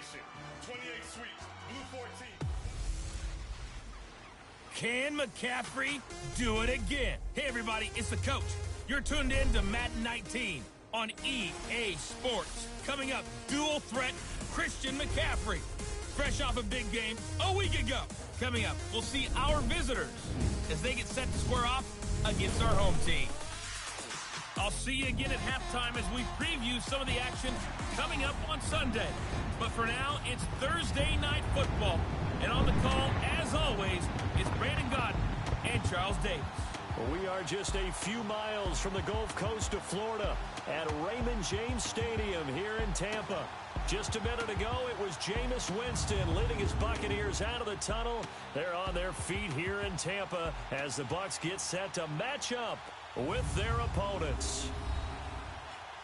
Nation, 28 Suites, Blue 14. Can McCaffrey do it again? Hey, everybody, it's the coach. You're tuned in to Madden 19 on EA Sports. Coming up, dual threat Christian McCaffrey. Fresh off a big game a week ago. Coming up, we'll see our visitors as they get set to square off against our home team. I'll see you again at halftime as we preview some of the action coming up on Sunday. But for now, it's Thursday Night Football. And on the call, as always, is Brandon Godden and Charles Davis. We are just a few miles from the Gulf Coast of Florida at Raymond James Stadium here in Tampa. Just a minute ago, it was Jameis Winston leading his Buccaneers out of the tunnel. They're on their feet here in Tampa as the Bucs get set to match up with their opponents.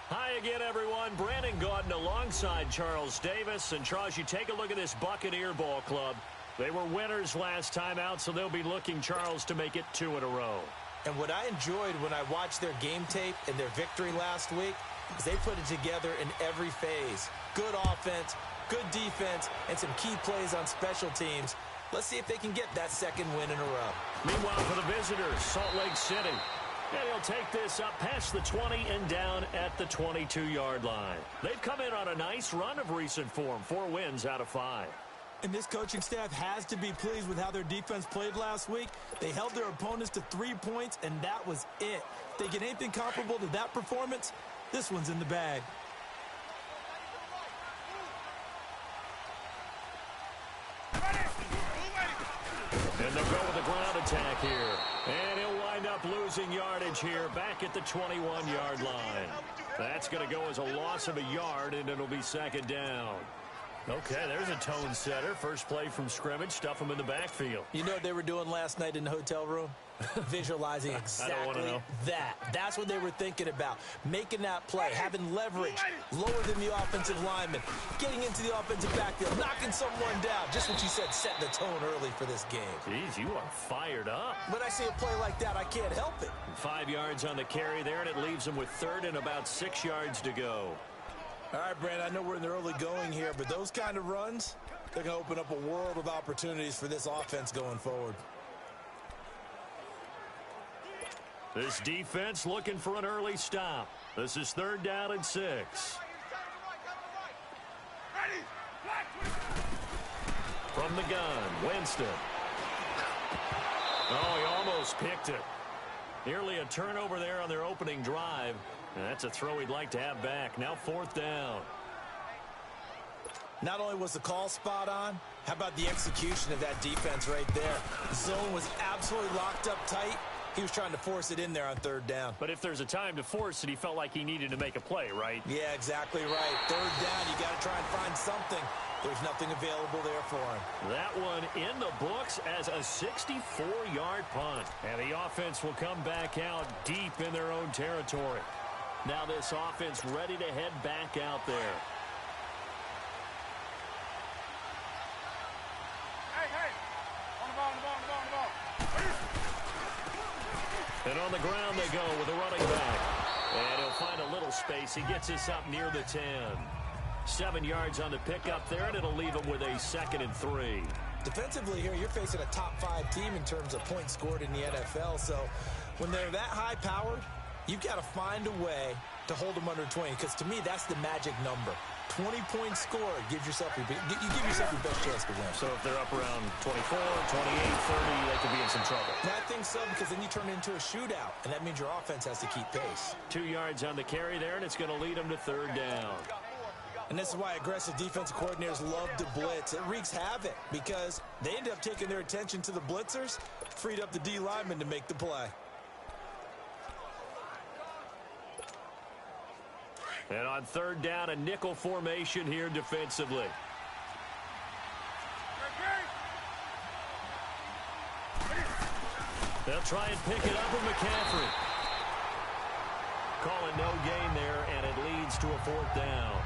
Hi again, everyone. Brandon Gaudin alongside Charles Davis. And Charles, you take a look at this Buccaneer ball club. They were winners last time out, so they'll be looking, Charles, to make it 2 in a row. And what I enjoyed when I watched their game tape and their victory last week is they put it together in every phase. Good offense, good defense, and some key plays on special teams. Let's see if they can get that second win in a row. Meanwhile, for the visitors, Salt Lake City. And he'll take this up past the 20 and down at the 22-yard line. They've come in on a nice run of recent form, 4 wins out of 5. And this coaching staff has to be pleased with how their defense played last week. They held their opponents to 3 points, and that was it. If they get anything comparable to that performance, this one's in the bag. And they'll go with the ground attack here. And he'll wind up losing yardage here back at the 21-yard line. That's going to go as a loss of a yard, and it'll be second down. Okay, there's a tone setter. First play from scrimmage. Stuff them in the backfield. You know what they were doing last night in the hotel room? Visualizing exactly that. That's what they were thinking about. Making that play, having leverage, lower than the offensive lineman, getting into the offensive backfield, knocking someone down. Just what you said, set the tone early for this game. Jeez, you are fired up. When I see a play like that, I can't help it. 5 yards on the carry there, and it leaves them with third and about 6 yards to go. All right, Brandon, I know we're in the early going here, but those kind of runs, they're going to open up a world of opportunities for this offense going forward. This defense looking for an early stop. This is 3rd down and 6. From the gun, Winston. Oh, he almost picked it. Nearly a turnover there on their opening drive. And that's a throw he'd like to have back. Now 4th down. Not only was the call spot on, how about the execution of that defense right there? The zone was absolutely locked up tight. He was trying to force it in there on 3rd down. But if there's a time to force it, he felt like he needed to make a play, right? Yeah, exactly right. 3rd down, you got to try and find something. There's nothing available there for him. That one in the books as a 64-yard punt. And the offense will come back out deep in their own territory. Now this offense ready to head back out there. Hey, on the ball. And on the ground they go with a running back. And he'll find a little space. He gets us up near the 10. 7 yards on the pickup there, and it'll leave him with a 2nd and 3. Defensively here, you're facing a top 5 team in terms of points scored in the NFL. So when they're that high-powered, you've got to find a way to hold them under 20, because to me, that's the magic number. 20 points scored, you give yourself your best chance to win. So if they're up around 24, 28, 30, they could be in some trouble. And I think so, because then you turn it into a shootout, and that means your offense has to keep pace. 2 yards on the carry there, and it's going to lead them to 3rd down. And this is why aggressive defensive coordinators love to blitz. It wreaks havoc because they end up taking their attention to the blitzers, freed up the D lineman to make the play. And on 3rd down, a nickel formation here defensively. They'll try and pick it up with McCaffrey. Calling no gain there, and it leads to a 4th down.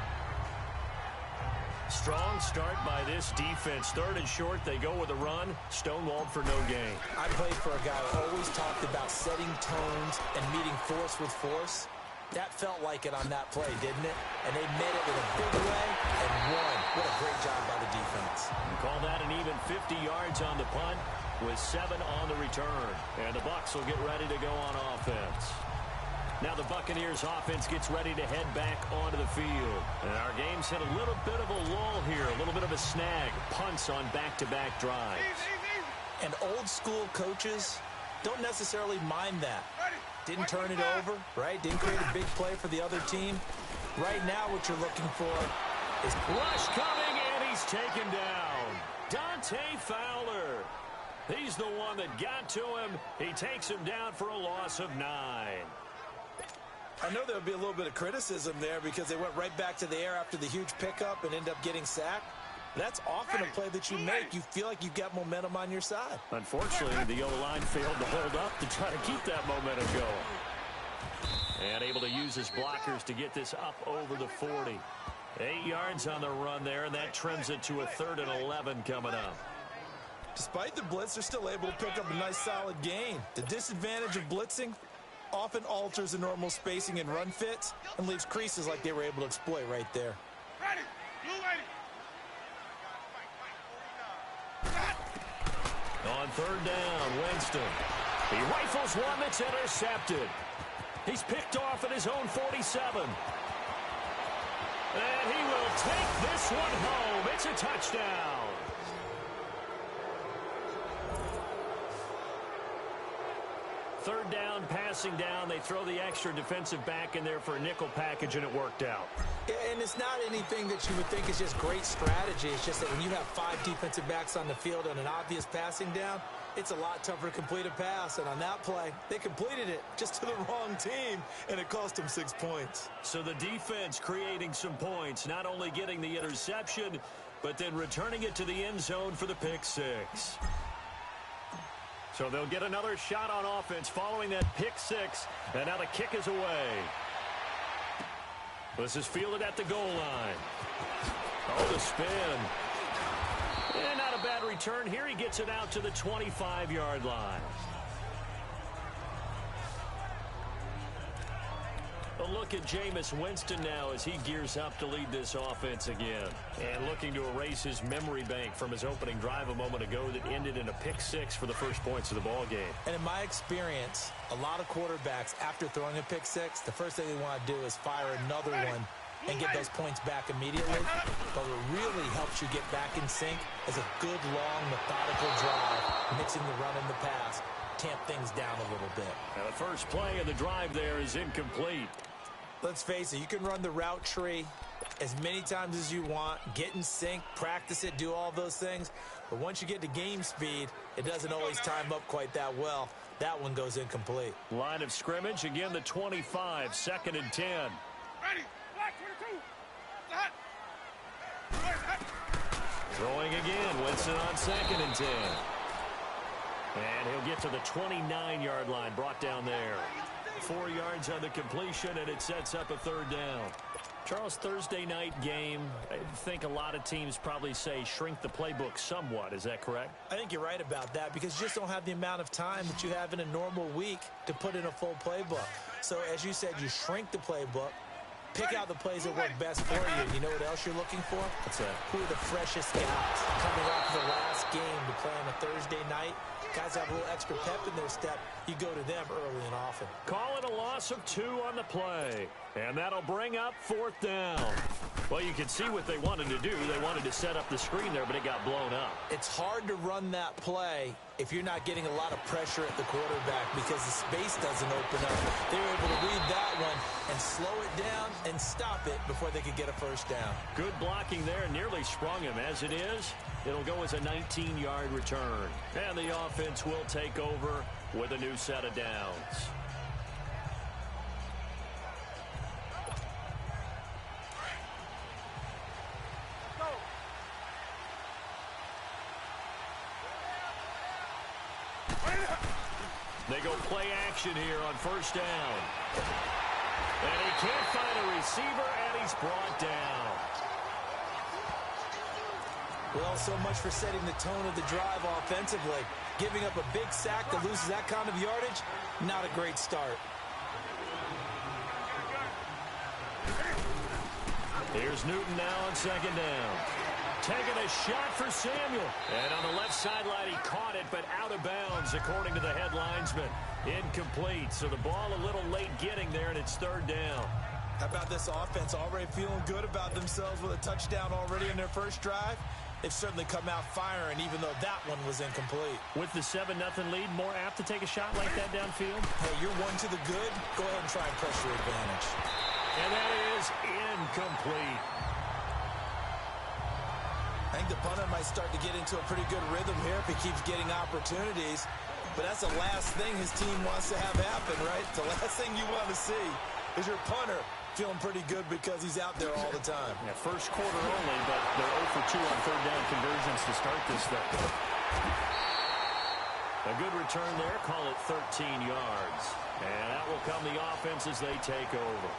Strong start by this defense. 3rd and short, they go with a run. Stonewalled for no gain. I played for a guy who always talked about setting tones and meeting force with force. That felt like it on that play, didn't it? And they made it in a big way and won. What a great job by the defense. You call that an even 50 yards on the punt with 7 on the return. And the Bucs will get ready to go on offense. Now the Buccaneers offense gets ready to head back onto the field. And our game's hit a little bit of a lull here, a little bit of a snag. Punts on back-to-back drives. And old school coaches don't necessarily mind that. Didn't turn it over, right? Didn't create a big play for the other team. Right now what you're looking for is rush coming, and he's taken down. Dante Fowler. He's the one that got to him. He takes him down for a loss of 9. I know there'll be a little bit of criticism there because they went right back to the air after the huge pickup and end up getting sacked. That's often a play that you make. You feel like you've got momentum on your side. Unfortunately, the O-line failed to hold up to try to keep that momentum going. And able to use his blockers to get this up over the 40. 8 yards on the run there, and that trims it to a 3rd and 11 coming up. Despite the blitz, they're still able to pick up a nice solid gain. The disadvantage of blitzing often alters the normal spacing and run fits and leaves creases like they were able to exploit right there. Ready. Blue lady. On 3rd down, Winston. He rifles one that's intercepted. He's picked off at his own 47. And he will take this one home. It's a touchdown. Third down, passing down. They throw the extra defensive back in there for a nickel package, and it worked out. And it's not anything that you would think is just great strategy. It's just that when you have 5 defensive backs on the field on an obvious passing down, it's a lot tougher to complete a pass. And on that play, they completed it just to the wrong team, and it cost them 6 points. So the defense creating some points, not only getting the interception, but then returning it to the end zone for the pick 6. So they'll get another shot on offense following that pick 6, and now the kick is away. This is fielded at the goal line. Oh, the spin. And not a bad return here. He gets it out to the 25-yard line. A look at Jameis Winston now as he gears up to lead this offense again. And looking to erase his memory bank from his opening drive a moment ago that ended in a pick 6 for the first points of the ball game. And in my experience, a lot of quarterbacks, after throwing a pick 6, the first thing they want to do is fire another one and get those points back immediately. But what really helps you get back in sync is a good, long, methodical drive, mixing the run and the pass, tamp things down a little bit. Now the first play of the drive there is incomplete. Let's face it, you can run the route tree as many times as you want, get in sync, practice it, do all those things. But once you get to game speed, it doesn't always time up quite that well. That one goes incomplete. Line of scrimmage, again the 25, 2nd and 10. Ready. Black 22. Throwing again, Winston on 2nd and 10. And he'll get to the 29-yard line, brought down there. 4 yards on the completion, and it sets up a 3rd down. Charles, Thursday night game, I think a lot of teams probably say shrink the playbook somewhat. Is that correct? I think you're right about that because you just don't have the amount of time that you have in a normal week to put in a full playbook. So, as you said, you shrink the playbook, pick out the plays that work best for you. You know what else you're looking for? What's that? Who are the freshest guys coming off the last game to play on a Thursday night? Guys have a little extra pep in their step. You go to them early and often. Call it a loss of 2 on the play. And that'll bring up 4th down. Well, you can see what they wanted to do. They wanted to set up the screen there, but it got blown up. It's hard to run that play if you're not getting a lot of pressure at the quarterback because the space doesn't open up. They were able to read that one and slow it down and stop it before they could get a 1st down. Good blocking there. Nearly sprung him. As it is, it'll go as a 19-yard return. And the offense will take over with a new set of downs. They go play action here on 1st down. And he can't find a receiver, and he's brought down. Well, so much for setting the tone of the drive offensively. Giving up a big sack that loses that kind of yardage, not a great start. Here's Newton now on second down. Taking a shot for Samuel. And on the left sideline, he caught it, but out of bounds, according to the head linesman. Incomplete. So the ball a little late getting there, and it's third down. How about this offense already feeling good about themselves with a touchdown already in their first drive? They've certainly come out firing, even though that one was incomplete. With the 7-0 lead, more apt to take a shot like that downfield? Hey, you're one to the good. Go ahead and try and press your advantage. And that is incomplete. I think the punter might start to get into a pretty good rhythm here if he keeps getting opportunities. But that's the last thing his team wants to have happen, right? The last thing you want to see is your punter feeling pretty good because he's out there all the time. Yeah, first quarter only, but they're 0 for 2 on third down conversions to start this thing. A good return there. Call it 13 yards. And that will come the offense as they take over.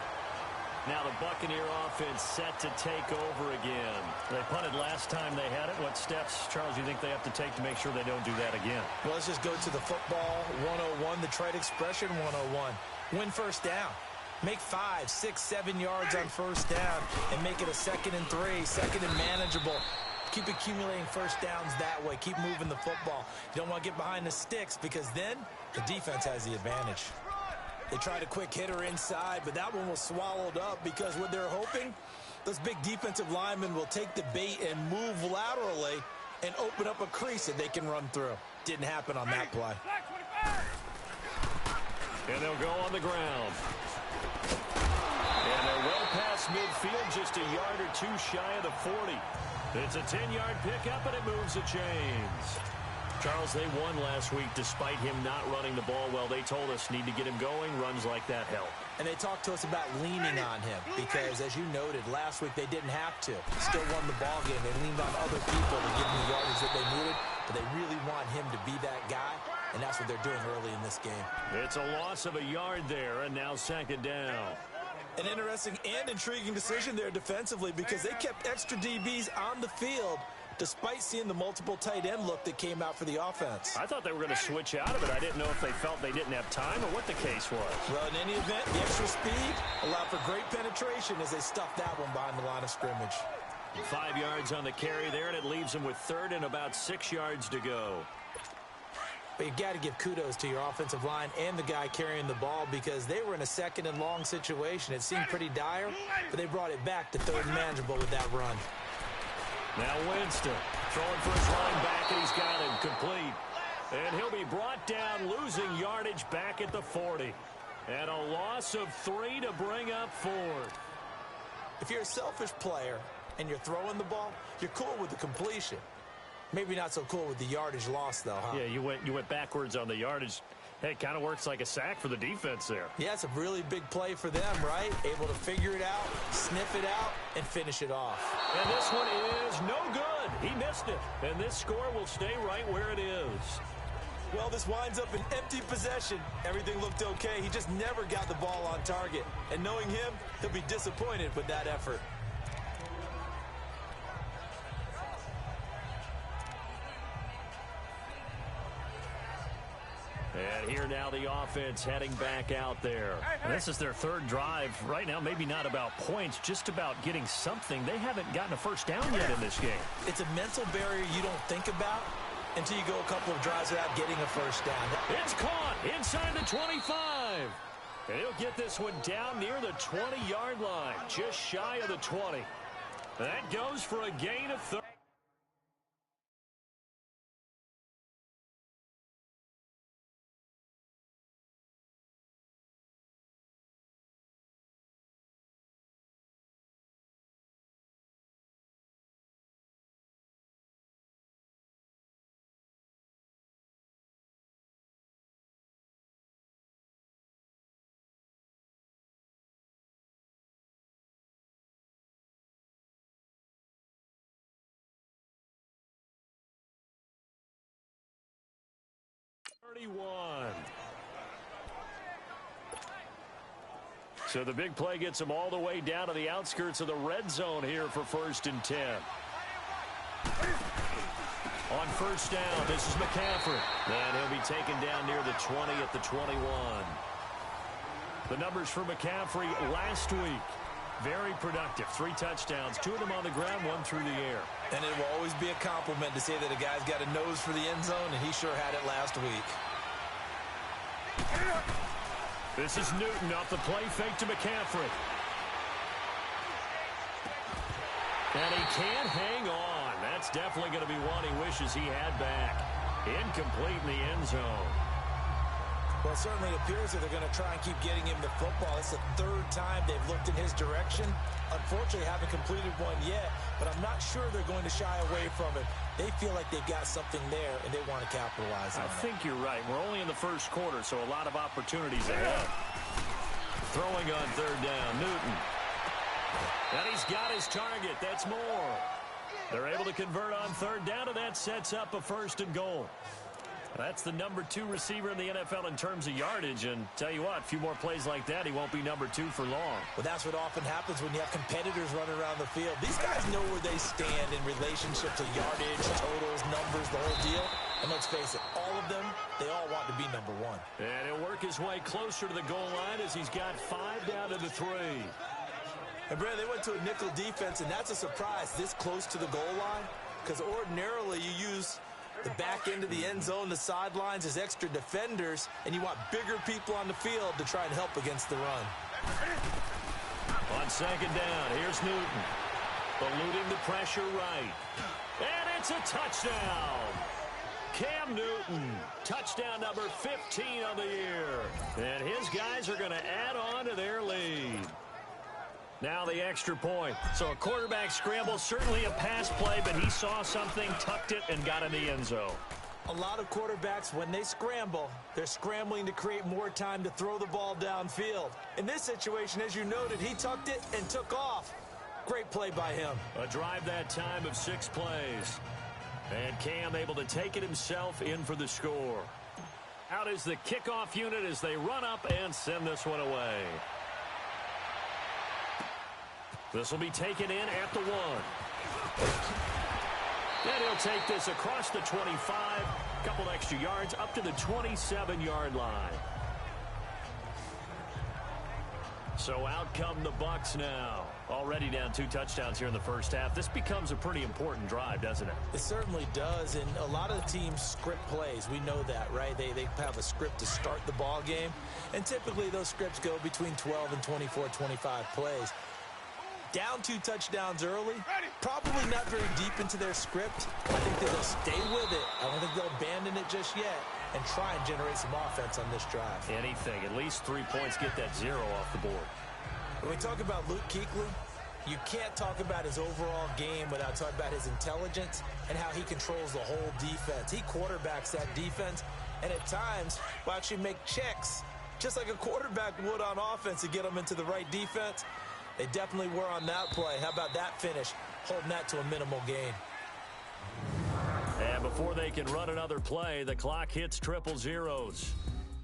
Now the Buccaneer offense set to take over again. They punted last time they had it. What steps, Charles, you think they have to take to make sure they don't do that again? Well, let's just go to the football 101, the trade expression 101. Win first down. Make 5, 6, 7 yards on first down and make it a 2nd and 3, second and manageable. Keep accumulating first downs that way. Keep moving the football. You don't want to get behind the sticks because then the defense has the advantage. They tried a quick hitter inside, but that one was swallowed up because what they're hoping, those big defensive linemen will take the bait and move laterally and open up a crease that they can run through. Didn't happen on that play. And they'll go on the ground. And they're well past midfield, just a yard or two shy of the 40. It's a 10-yard pickup, and it moves the chains. Charles, they won last week despite him not running the ball well. They told us need to get him going. Runs like that help. And they talked to us about leaning on him because, as you noted, last week they didn't have to. Still won the ball game. They leaned on other people to give them the yardage that they needed, but they really want him to be that guy, and that's what they're doing early in this game. It's a loss of a yard there, and now second down. An interesting and intriguing decision there defensively because they kept extra DBs on the field despite seeing the multiple tight end look that came out for the offense. I thought they were going to switch out of it. I didn't know if they felt they didn't have time or what the case was. Well, in any event, the extra speed allowed for great penetration as they stuffed that one behind the line of scrimmage. 5 yards on the carry there, and it leaves them with third and about 6 yards to go. But you got to give kudos to your offensive line and the guy carrying the ball because they were in a 2nd and long situation. It seemed pretty dire, but they brought it back to third and manageable with that run. Now Winston throwing for his linebacker. He's got him complete. And he'll be brought down, losing yardage back at the 40. And a loss of 3 to bring up 4. If you're a selfish player and you're throwing the ball, you're cool with the completion. Maybe not so cool with the yardage loss, though, huh? Yeah, you went backwards on the yardage. Hey, it kind of works like a sack for the defense there. Yeah, it's a really big play for them, right? Able to figure it out, sniff it out, and finish it off. And this one is no good. He missed it. And this score will stay right where it is. Well, this winds up an empty possession. Everything looked okay. He just never got the ball on target. And knowing him, he'll be disappointed with that effort. And here now the offense heading back out there. And this is their third drive. Right now, maybe not about points, just about getting something. They haven't gotten a first down yet in this game. It's a mental barrier you don't think about until you go a couple of drives without getting a first down. It's caught inside the 25. And he'll get this one down near the 20-yard line, just shy of the 20. That goes for a gain of 30. So the big play gets him all the way down to the outskirts of the red zone here for 1st and 10. On first down, this is McCaffrey. And he'll be taken down near the 20 at the 21. The numbers for McCaffrey last week. Very productive. 3 touchdowns, 2 of them on the ground, 1 through the air. And it will always be a compliment to say that a guy's got a nose for the end zone, and he sure had it last week. This is Newton off the play fake to McCaffrey. And he can't hang on. That's definitely going to be one he wishes he had back. Incomplete in the end zone. Well, it certainly appears that they're going to try and keep getting him the football. It's the 3rd time they've looked in his direction. Unfortunately, haven't completed one yet, but I'm not sure they're going to shy away from it. They feel like they've got something there, and they want to capitalize on it. I think you're right. We're only in the first quarter, so a lot of opportunities ahead. Throwing on 3rd down, Newton. And he's got his target. That's more. They're able to convert on 3rd down, and that sets up a 1st and goal. That's the number 2 receiver in the NFL in terms of yardage, and tell you what, a few more plays like that, he won't be number 2 for long. Well, that's what often happens when you have competitors running around the field. These guys know where they stand in relationship to yardage, totals, numbers, the whole deal. And let's face it, all of them, they all want to be number 1. And he'll work his way closer to the goal line as he's got 5 down to the 3. And, Brad, they went to a nickel defense, and that's a surprise this close to the goal line, because ordinarily you use the back end of the end zone, the sidelines as extra defenders, and you want bigger people on the field to try and help against the run. On 2nd down, here's Newton. Eluding the pressure right. And it's a touchdown. Cam Newton, touchdown number 15 on the year. And his guys are going to add on to their lead. Now the extra point. So a quarterback scramble, certainly a pass play, but he saw something, tucked it, and got in the end zone. A lot of quarterbacks, when they scramble, they're scrambling to create more time to throw the ball downfield. In this situation, as you noted, he tucked it and took off. Great play by him. A drive that time of 6 plays. And Cam able to take it himself in for the score. Out is the kickoff unit as they run up and send this one away. This will be taken in at the 1. And he'll take this across the 25. Couple extra yards up to the 27-yard line. So out come the Bucs now. Already down 2 touchdowns here in the first half. This becomes a pretty important drive, doesn't it? It certainly does, and a lot of the teams script plays. We know that, right? They have a script to start the ball game, and typically those scripts go between 12 and 24, 25 plays. Down 2 touchdowns early, probably not very deep into their script. I think that they'll stay with it. I don't think they'll abandon it just yet and try and generate some offense on this drive. Anything, at least 3 points, get that 0 off the board. When we talk about Luke Kuechly, you can't talk about his overall game without talking about his intelligence and how he controls the whole defense. He quarterbacks that defense and at times will actually make checks just like a quarterback would on offense to get them into the right defense. They definitely were on that play. How about that finish? Holding that to a minimal gain. And before they can run another play, the clock hits triple zeros.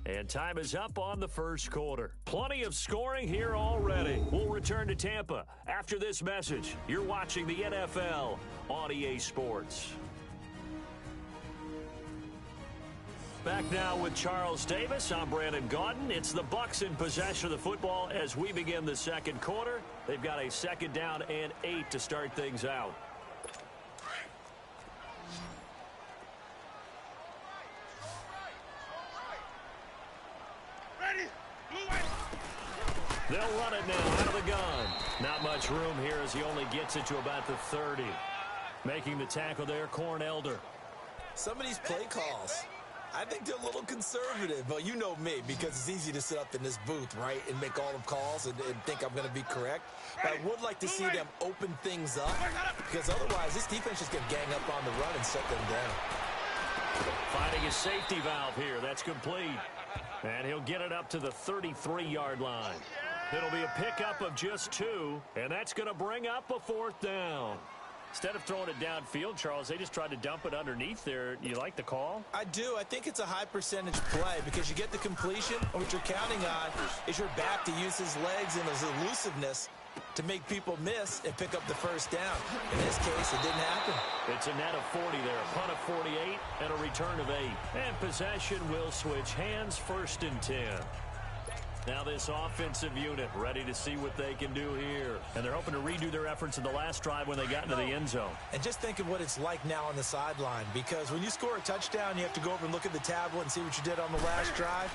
And time is up on the first quarter. Plenty of scoring here already. We'll return to Tampa after this message. You're watching the NFL on EA Sports. Back now with Charles Davis. I'm Brandon Gaudin. It's the Bucs in possession of the football as we begin the second quarter. They've got a 2nd down and 8 to start things out. They'll run it now out of the gun. Not much room here as he only gets it to about the 30. Making the tackle there, Corn Elder. Some of these play calls, I think they're a little conservative, but you know me, because it's easy to sit up in this booth, right, and make all the calls and think I'm going to be correct. But I would like to see them open things up, because otherwise this defense is going to gang up on the run and shut them down. Finding a safety valve here. That's complete. And he'll get it up to the 33-yard line. It'll be a pickup of just 2, and that's going to bring up a 4th down. Instead of throwing it downfield, Charles, they just tried to dump it underneath there. You like the call? I do. I think it's a high percentage play because you get the completion, and what you're counting on is your back to use his legs and his elusiveness to make people miss and pick up the 1st down. In this case, it didn't happen. It's a net of 40 there, a punt of 48 and a return of 8. And possession will switch hands, 1st and 10. Now this offensive unit ready to see what they can do here. And they're hoping to redo their efforts in the last drive when they got into the end zone. And just think of what it's like now on the sideline, because when you score a touchdown, you have to go over and look at the tablet and see what you did on the last drive.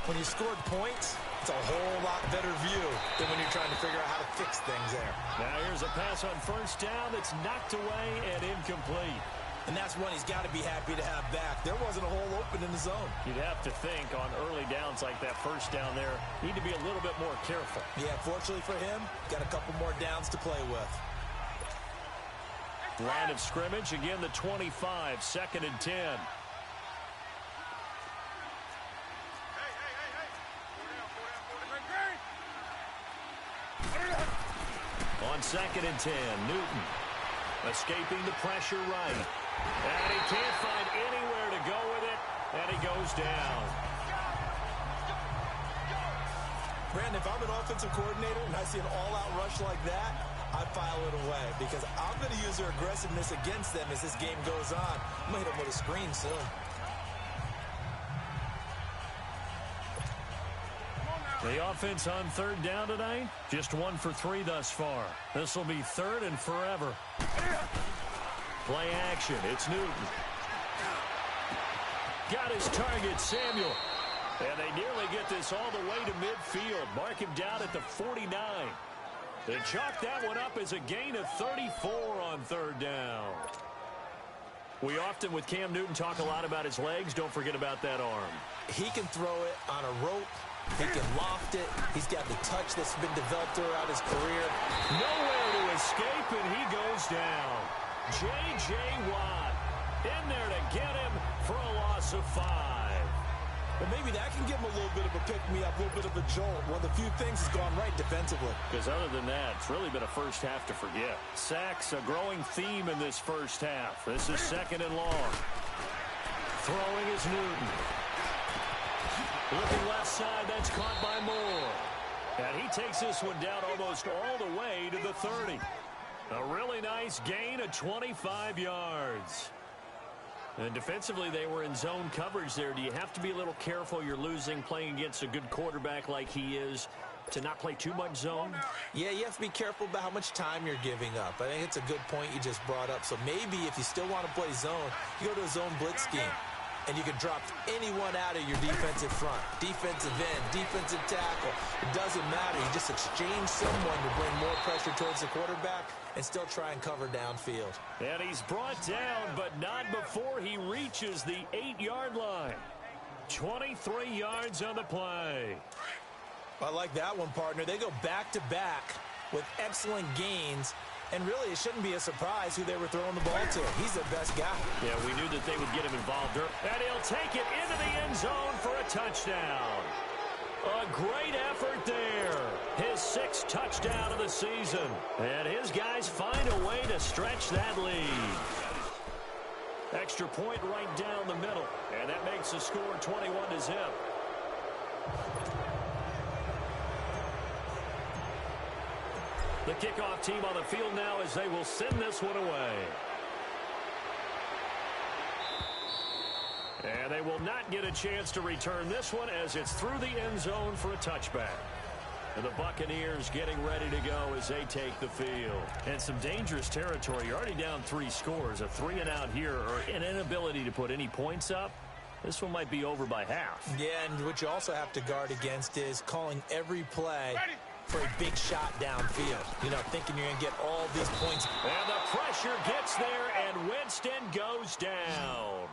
When you scored points, it's a whole lot better view than when you're trying to figure out how to fix things there. Now here's a pass on first down that's knocked away and incomplete. And that's one he's got to be happy to have back. There wasn't a hole open in the zone. You'd have to think on early downs like that first down there, need to be a little bit more careful. Yeah, fortunately for him, got a couple more downs to play with. Line of scrimmage, again the 25, 2nd and 10. On 2nd and 10, Newton escaping the pressure right. And he can't find anywhere to go with it, and he goes down. Brandon, if I'm an offensive coordinator and I see an all-out rush like that, I file it away because I'm going to use their aggressiveness against them as this game goes on. I'm going to hit them with a screen soon. The offense on 3rd down tonight, just 1 for 3 thus far. This will be 3rd and forever. Play action, it's Newton. Got his target, Samuel. And they nearly get this all the way to midfield. Mark him down at the 49. They chalk that one up as a gain of 34 on 3rd down. We often, with Cam Newton, talk a lot about his legs. Don't forget about that arm. He can throw it on a rope. He can loft it. He's got the touch that's been developed throughout his career. Nowhere to escape, and he goes down. J.J. Watt in there to get him for a loss of 5. But maybe that can give him a little bit of a pick-me-up, a little bit of a jolt. One of the few things has gone right defensively. Because other than that, it's really been a first half to forget. Sacks, a growing theme in this first half. This is 2nd and long. Throwing is Newton. Looking left side, that's caught by Moore. And he takes this one down almost all the way to the 30. A really nice gain of 25 yards. And defensively, they were in zone coverage there. Do you have to be a little careful? You're losing, playing against a good quarterback like he is, to not play too much zone? Yeah, you have to be careful about how much time you're giving up. I think it's a good point you just brought up. So maybe if you still want to play zone, you go to a zone blitz scheme. And you can drop anyone out of your defensive front. Defensive end, defensive tackle. It doesn't matter. You just exchange someone to bring more pressure towards the quarterback and still try and cover downfield. And he's brought down, but not before he reaches the 8-yard line. 23 yards on the play. I like that one, partner. They go back-to-back with excellent gains. And really, it shouldn't be a surprise who they were throwing the ball to. He's their best guy. Yeah, we knew that they would get him involved. And he'll take it into the end zone for a touchdown. A great effort there. His 6th touchdown of the season. And his guys find a way to stretch that lead. Extra point right down the middle. And that makes the score 21-0. The kickoff team on the field now as they will send this one away. And they will not get a chance to return this one as it's through the end zone for a touchback. And the Buccaneers getting ready to go as they take the field. And some dangerous territory. You're already down 3 scores. A 3-and-out here or an inability to put any points up. This one might be over by half. Yeah, and what you also have to guard against is calling every play for a big shot downfield. You know, thinking you're going to get all these points. And the pressure gets there, and Winston goes down.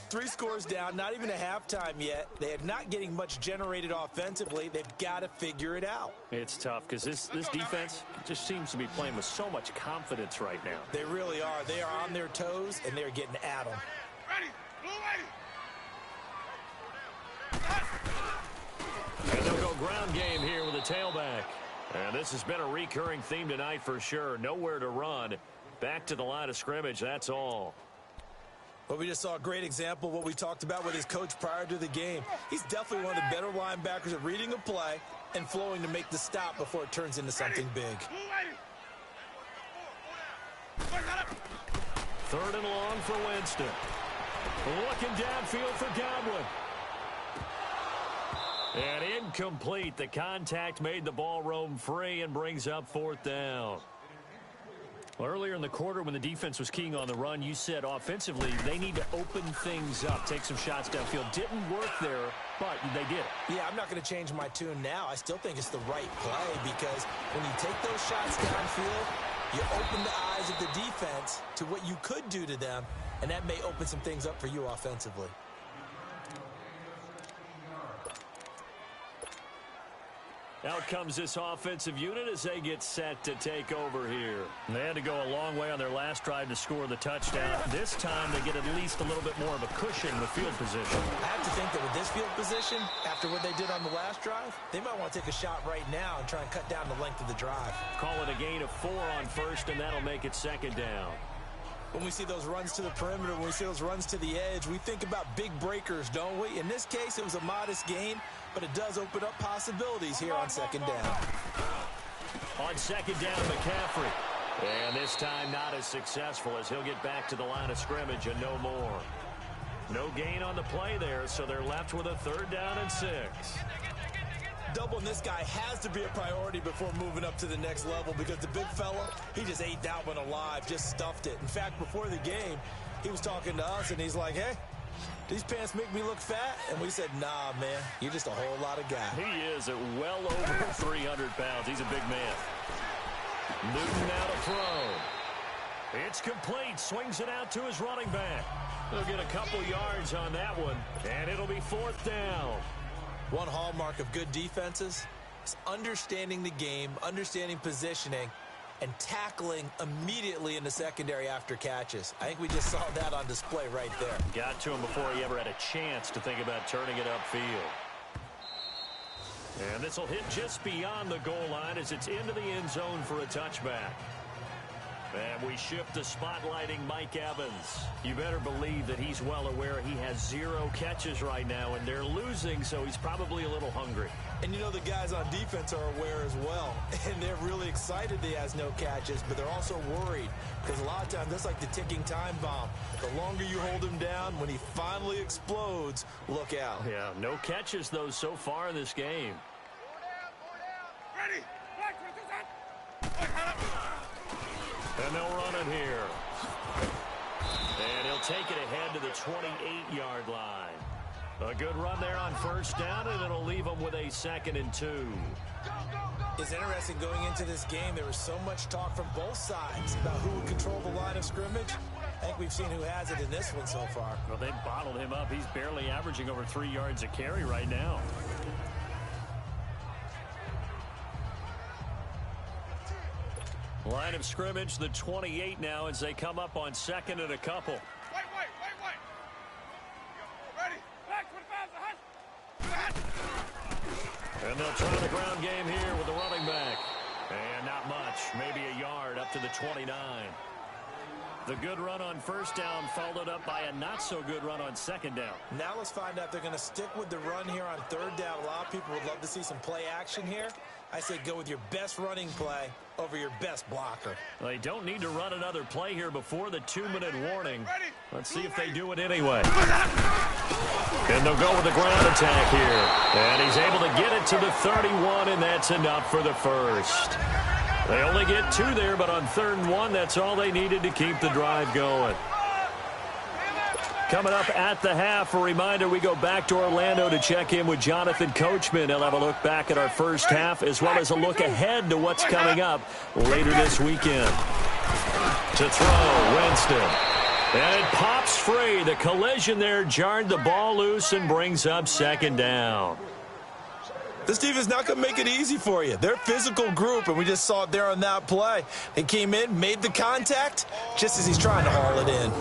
3 scores down, not even a halftime yet. They are not getting much generated offensively. They've got to figure it out. It's tough because this defense just seems to be playing with so much confidence right now. They really are. They are on their toes, and they're getting at them. Ready. Blue lady. And they'll go ground game here with a tailback. And this has been a recurring theme tonight for sure. Nowhere to run. Back to the line of scrimmage, that's all. Well, we just saw a great example of what we talked about with his coach prior to the game. He's definitely one of the better linebackers at reading a play and flowing to make the stop before it turns into something big. 3rd and long for Winston. Looking downfield for Godwin. And incomplete. The contact made the ball roam free and brings up fourth down. Well, earlier in the quarter when the defense was keying on the run, you said offensively they need to open things up, take some shots downfield. Didn't work there, but they did it. Yeah, I'm not going to change my tune now. I still think it's the right play because when you take those shots downfield, you open the eyes of the defense to what you could do to them, and that may open some things up for you offensively. Out comes this offensive unit as they get set to take over here. They had to go a long way on their last drive to score the touchdown. This time they get at least a little bit more of a cushion with field position. I have to think that with this field position, after what they did on the last drive, they might want to take a shot right now and try and cut down the length of the drive. Call it a gain of 4 on first, and that'll make it second down. When we see those runs to the perimeter, when we see those runs to the edge, we think about big breakers, don't we? In this case, it was a modest gain, but it does open up possibilities here on second down. On second down, McCaffrey. And this time not as successful as he'll get back to the line of scrimmage and no more. No gain on the play there, so they're left with a 3rd down and 6. Doubling this guy has to be a priority before moving up to the next level because the big fella, he just ate that one alive, just stuffed it. In fact, before the game, he was talking to us, and he's like, hey, these pants make me look fat? And we said, nah, man, you're just a whole lot of guy. He is at well over 300 pounds. He's a big man. Newton now to throw. It's complete. Swings it out to his running back. He'll get a couple yards on that one, and it'll be 4th down. One hallmark of good defenses is understanding the game, understanding positioning, and tackling immediately in the secondary after catches. I think we just saw that on display right there. Got to him before he ever had a chance to think about turning it upfield. And this will hit just beyond the goal line as it's into the end zone for a touchback. And we shift to spotlighting Mike Evans. You better believe that he's well aware he has 0 catches right now, and they're losing, so he's probably a little hungry. And you know the guys on defense are aware as well, and they're really excited he has no catches, but they're also worried because a lot of times that's like the ticking time bomb. The longer you hold him down, when he finally explodes, look out. Yeah, no catches, though, so far in this game. Ready. And they'll run it here. And he'll take it ahead to the 28-yard line. A good run there on 1st down, and it'll leave them with a 2nd and 2. It's interesting going into this game. There was so much talk from both sides about who would control the line of scrimmage. I think we've seen who has it in this one so far. Well, they bottled him up. He's barely averaging over 3 yards a carry right now. Line of scrimmage, the 28 now as they come up on 2nd and a couple. Wait. Ready. Back 25. And they'll try the ground game here with the running back. And not much, maybe a yard up to the 29. The good run on 1st down followed up by a not-so-good run on 2nd down. Now let's find out if they're going to stick with the run here on 3rd down. A lot of people would love to see some play action here. I say go with your best running play over your best blocker. They don't need to run another play here before the 2-minute warning. Let's see if they do it anyway. And they'll go with the ground attack here. And he's able to get it to the 31, and that's enough for the first. They only get 2 there, but on 3rd and 1, that's all they needed to keep the drive going. Coming up at the half, a reminder, we go back to Orlando to check in with Jonathan Coachman. He'll have a look back at our first half as well as a look ahead to what's coming up later this weekend. To throw, Winston. And it pops free. The collision there jarred the ball loose and brings up 2nd down. This defense is not going to make it easy for you. They're a physical group, and we just saw it there on that play. They came in, made the contact, just as he's trying to haul it in.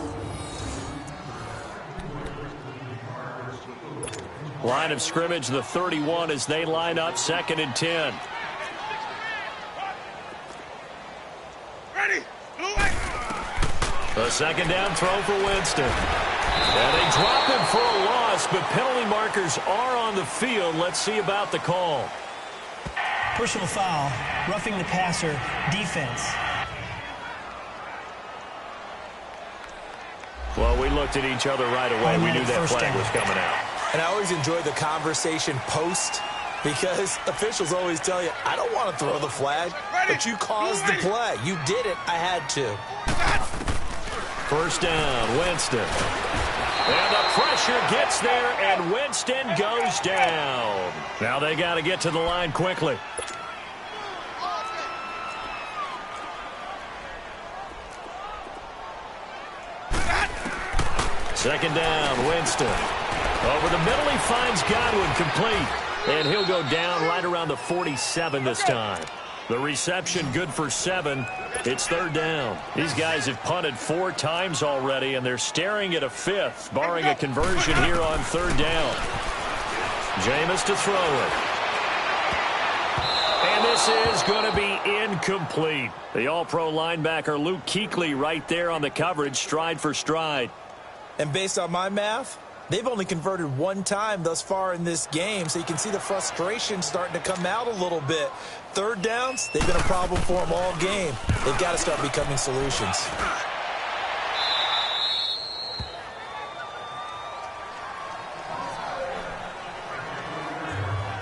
Line of scrimmage, the 31 as they line up 2nd and 10. Ready. The 2nd down throw for Winston. And they drop him for a loss, but penalty markers are on the field. Let's see about the call. Personal foul, roughing the passer, defense. Well, we looked at each other right away. We knew that flag was coming out. And I always enjoy the conversation post because officials always tell you, I don't want to throw the flag, but you caused the play. You did it. I had to. First down, Winston. And the pressure gets there, and Winston goes down. Now they got to get to the line quickly. Second down, Winston. Over the middle, he finds Godwin complete. And he'll go down right around the 47 this time. The reception good for 7. It's third down. These guys have punted 4 times already, and they're staring at a 5th, barring a conversion here on third down. Jameis to throw it. And this is going to be incomplete. The all-pro linebacker Luke Kuechly right there on the coverage, stride for stride. And based on my math, they've only converted 1 time thus far in this game, so you can see the frustration starting to come out a little bit. Third downs, they've been a problem for them all game. They've got to start becoming solutions.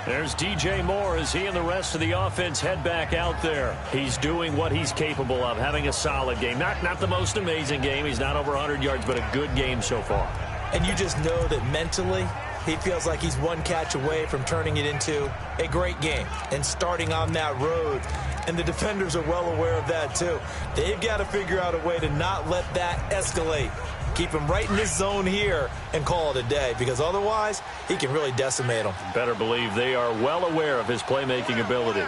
There's DJ Moore as he and the rest of the offense head back out there. He's doing what he's capable of, having a solid game. Not the most amazing game. He's not over 100 yards, but a good game so far. And you just know that mentally, he feels like he's 1 catch away from turning it into a great game and starting on that road. And the defenders are well aware of that, too. They've got to figure out a way to not let that escalate. Keep him right in this zone here and call it a day, because otherwise, he can really decimate them. Better believe they are well aware of his playmaking ability.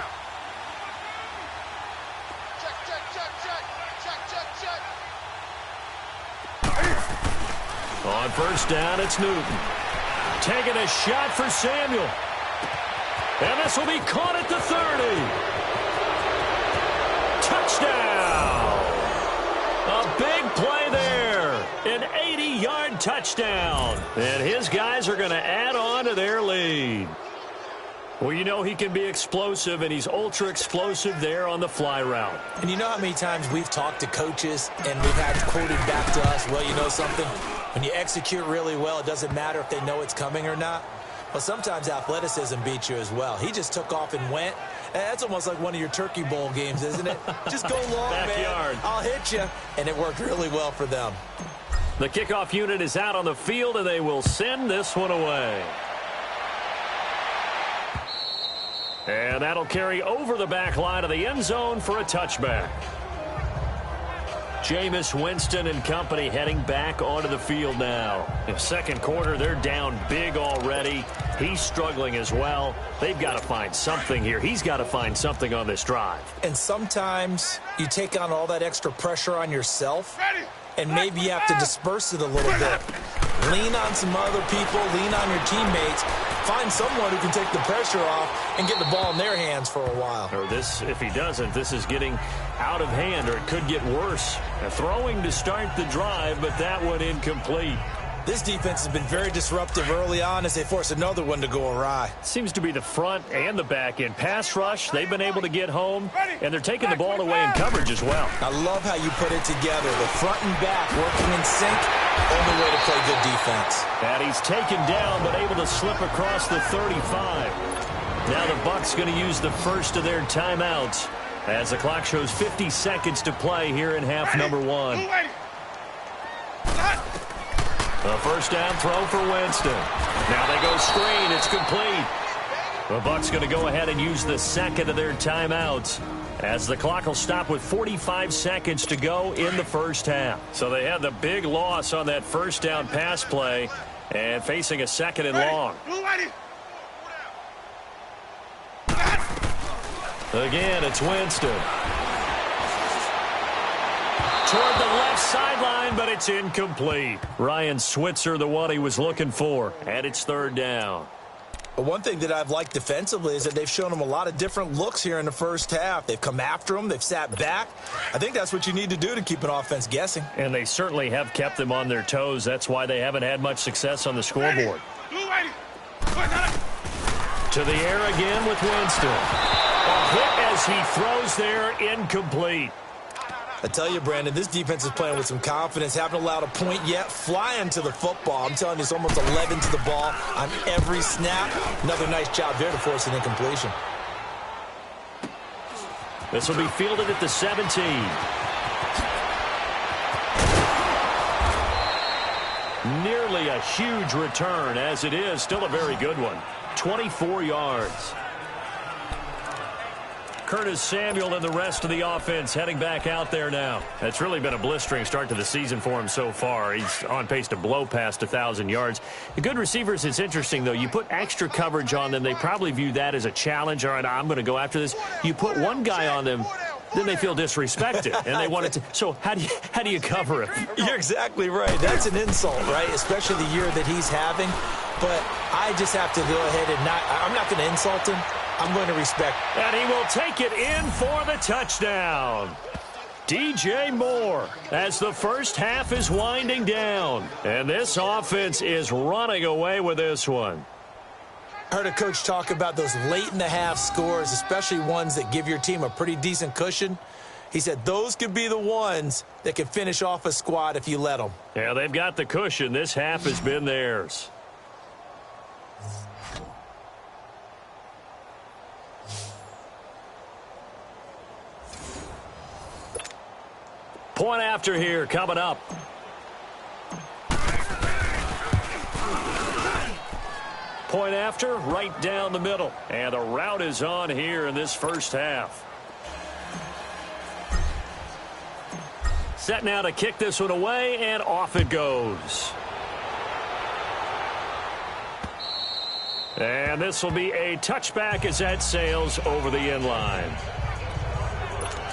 On first down, it's Newton. Taking a shot for Samuel. And this will be caught at the 30. Touchdown! A big play there. An 80-yard touchdown. And his guys are going to add on to their lead. Well, you know he can be explosive, and he's ultra-explosive there on the fly route. And you know how many times we've talked to coaches and we've had quoted back to us, well, you know something? When you execute really well, it doesn't matter if they know it's coming or not. Well, sometimes athleticism beats you as well. He just took off and went. And that's almost like one of your Turkey Bowl games, isn't it? Just go long, Backyard. man. I'll hit you. And it worked really well for them. The kickoff unit is out on the field, and they will send this one away. And that'll carry over the back line of the end zone for a touchback. Jameis Winston and company heading back onto the field now. In the second quarter, they're down big already. He's struggling as well. They've got to find something here. He's got to find something on this drive. And sometimes you take on all that extra pressure on yourself, and maybe you have to disperse it a little bit. Lean on some other people, lean on your teammates. Find someone who can take the pressure off and get the ball in their hands for a while. Or this, if he doesn't, this is getting out of hand, or it could get worse. Throwing to start the drive, but that one incomplete. This defense has been very disruptive early on as they force another one to go awry. Seems to be the front and the back end. Pass rush, they've been able to get home, and they're taking the ball away in coverage as well. I love how you put it together. The front and back working in sync, only way to play good defense. And he's taken down, but able to slip across the 35. Now the Bucs going to use the first of their timeouts as the clock shows 50 seconds to play here in half number 1. A first down throw for Winston. Now they go screen. It's complete. The Bucs going to go ahead and use the second of their timeouts as the clock will stop with 45 seconds to go in the first half. So they had the big loss on that first down pass play and facing a second and long. Again, it's Winston. Toward the left sideline, but it's incomplete. Ryan Switzer, the one he was looking for. And it's third down. But one thing that I've liked defensively is that they've shown them a lot of different looks here in the first half. They've come after them. They've sat back. I think that's what you need to do to keep an offense guessing. And they certainly have kept them on their toes. That's why they haven't had much success on the scoreboard. To the air again with Winston. A hit as he throws there, incomplete. I tell you, Brandon, this defense is playing with some confidence. Haven't allowed a point yet. Flying to the football. I'm telling you, it's almost 11 to the ball on every snap. Another nice job there to force an incompletion. This will be fielded at the 17. Nearly a huge return, as it is. Still a very good one. 24 yards. Curtis Samuel and the rest of the offense heading back out there now. It's really been a blistering start to the season for him so far. He's on pace to blow past 1,000 yards. The good receivers, it's interesting, though. You put extra coverage on them, they probably view that as a challenge. All right, I'm going to go after this. You put one guy on them, then they feel disrespected, and they want it to. So how do you cover it? You're exactly right. That's an insult, right? Especially the year that he's having. But I just have to go ahead and I'm not going to insult him. I'm going to respect. And he will take it in for the touchdown. DJ Moore, as the first half is winding down. And this offense is running away with this one. I heard a coach talk about those late-in-the-half scores, especially ones that give your team a pretty decent cushion. He said those could be the ones that can finish off a squad if you let them. Yeah, they've got the cushion. This half has been theirs. Point after here coming up. Point after right down the middle. And the route is on here in this first half. Set now to kick this one away, and off it goes. And this will be a touchback as that sails over the end line.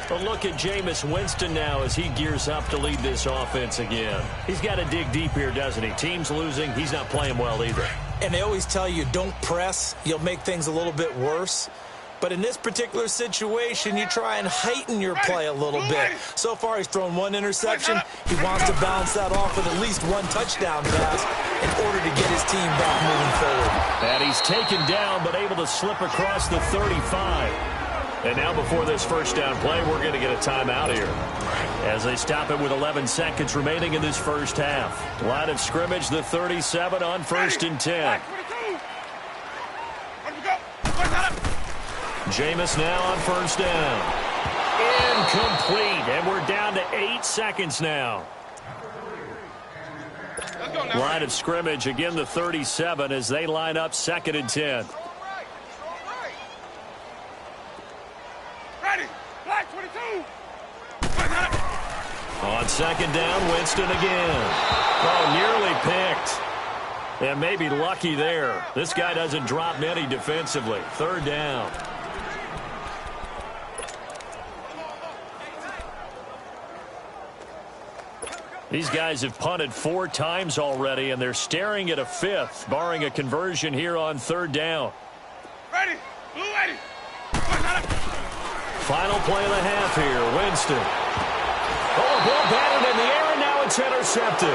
A look at Jameis Winston now as he gears up to lead this offense again. He's got to dig deep here, doesn't he? Team's losing. He's not playing well either. And they always tell you, don't press. You'll make things a little bit worse. But in this particular situation, you try and heighten your play a little bit. So far, he's thrown one interception. He wants to bounce that off with at least one touchdown pass in order to get his team back moving forward. And he's taken down, but able to slip across the 35. And now before this first down play, we're going to get a timeout here as they stop it with 11 seconds remaining in this first half. Line of scrimmage, the 37 on 1st and 10. Jameis now on 1st down. Incomplete, and we're down to 8 seconds now. Line of scrimmage, again the 37 as they line up 2nd and 10. On 2nd down, Winston again. Oh, nearly picked. And maybe lucky there. This guy doesn't drop many defensively. 3rd down. These guys have punted 4 times already, and they're staring at a 5th, barring a conversion here on 3rd down. Ready. Blue ready. Final play of the half here. Winston. Oh, a ball batted in the air, and now it's intercepted.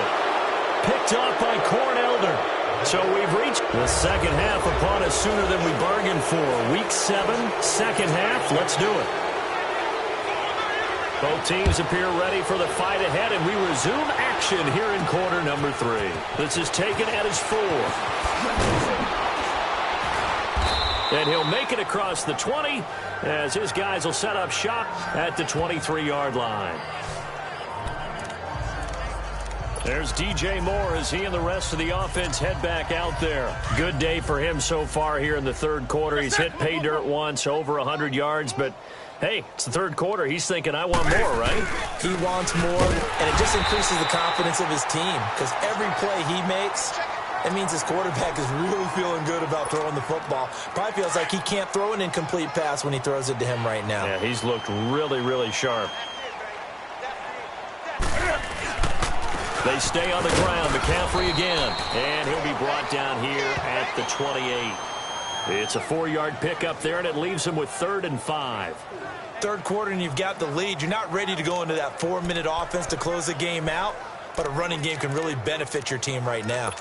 Picked off by Cornelder. So we've reached the second half upon us sooner than we bargained for. Week 7, second half. Let's do it. Both teams appear ready for the fight ahead, and we resume action here in quarter number 3. This is taken at his 4. And he'll make it across the 20 as his guys will set up shop at the 23-yard line. There's DJ Moore as he and the rest of the offense head back out there. Good day for him so far here in the 3rd quarter. He's hit pay dirt once, over 100 yards, but hey, it's the 3rd quarter. He's thinking, I want more, right? He wants more, and it just increases the confidence of his team because every play he makes, it means his quarterback is really feeling good about throwing the football. Probably feels like he can't throw an incomplete pass when he throws it to him right now. Yeah, he's looked really, really sharp. They stay on the ground. McCaffrey again. And he'll be brought down here at the 28. It's a 4-yard pickup there, and it leaves him with 3rd and 5. 3rd quarter, and you've got the lead. You're not ready to go into that 4-minute offense to close the game out, but a running game can really benefit your team right now.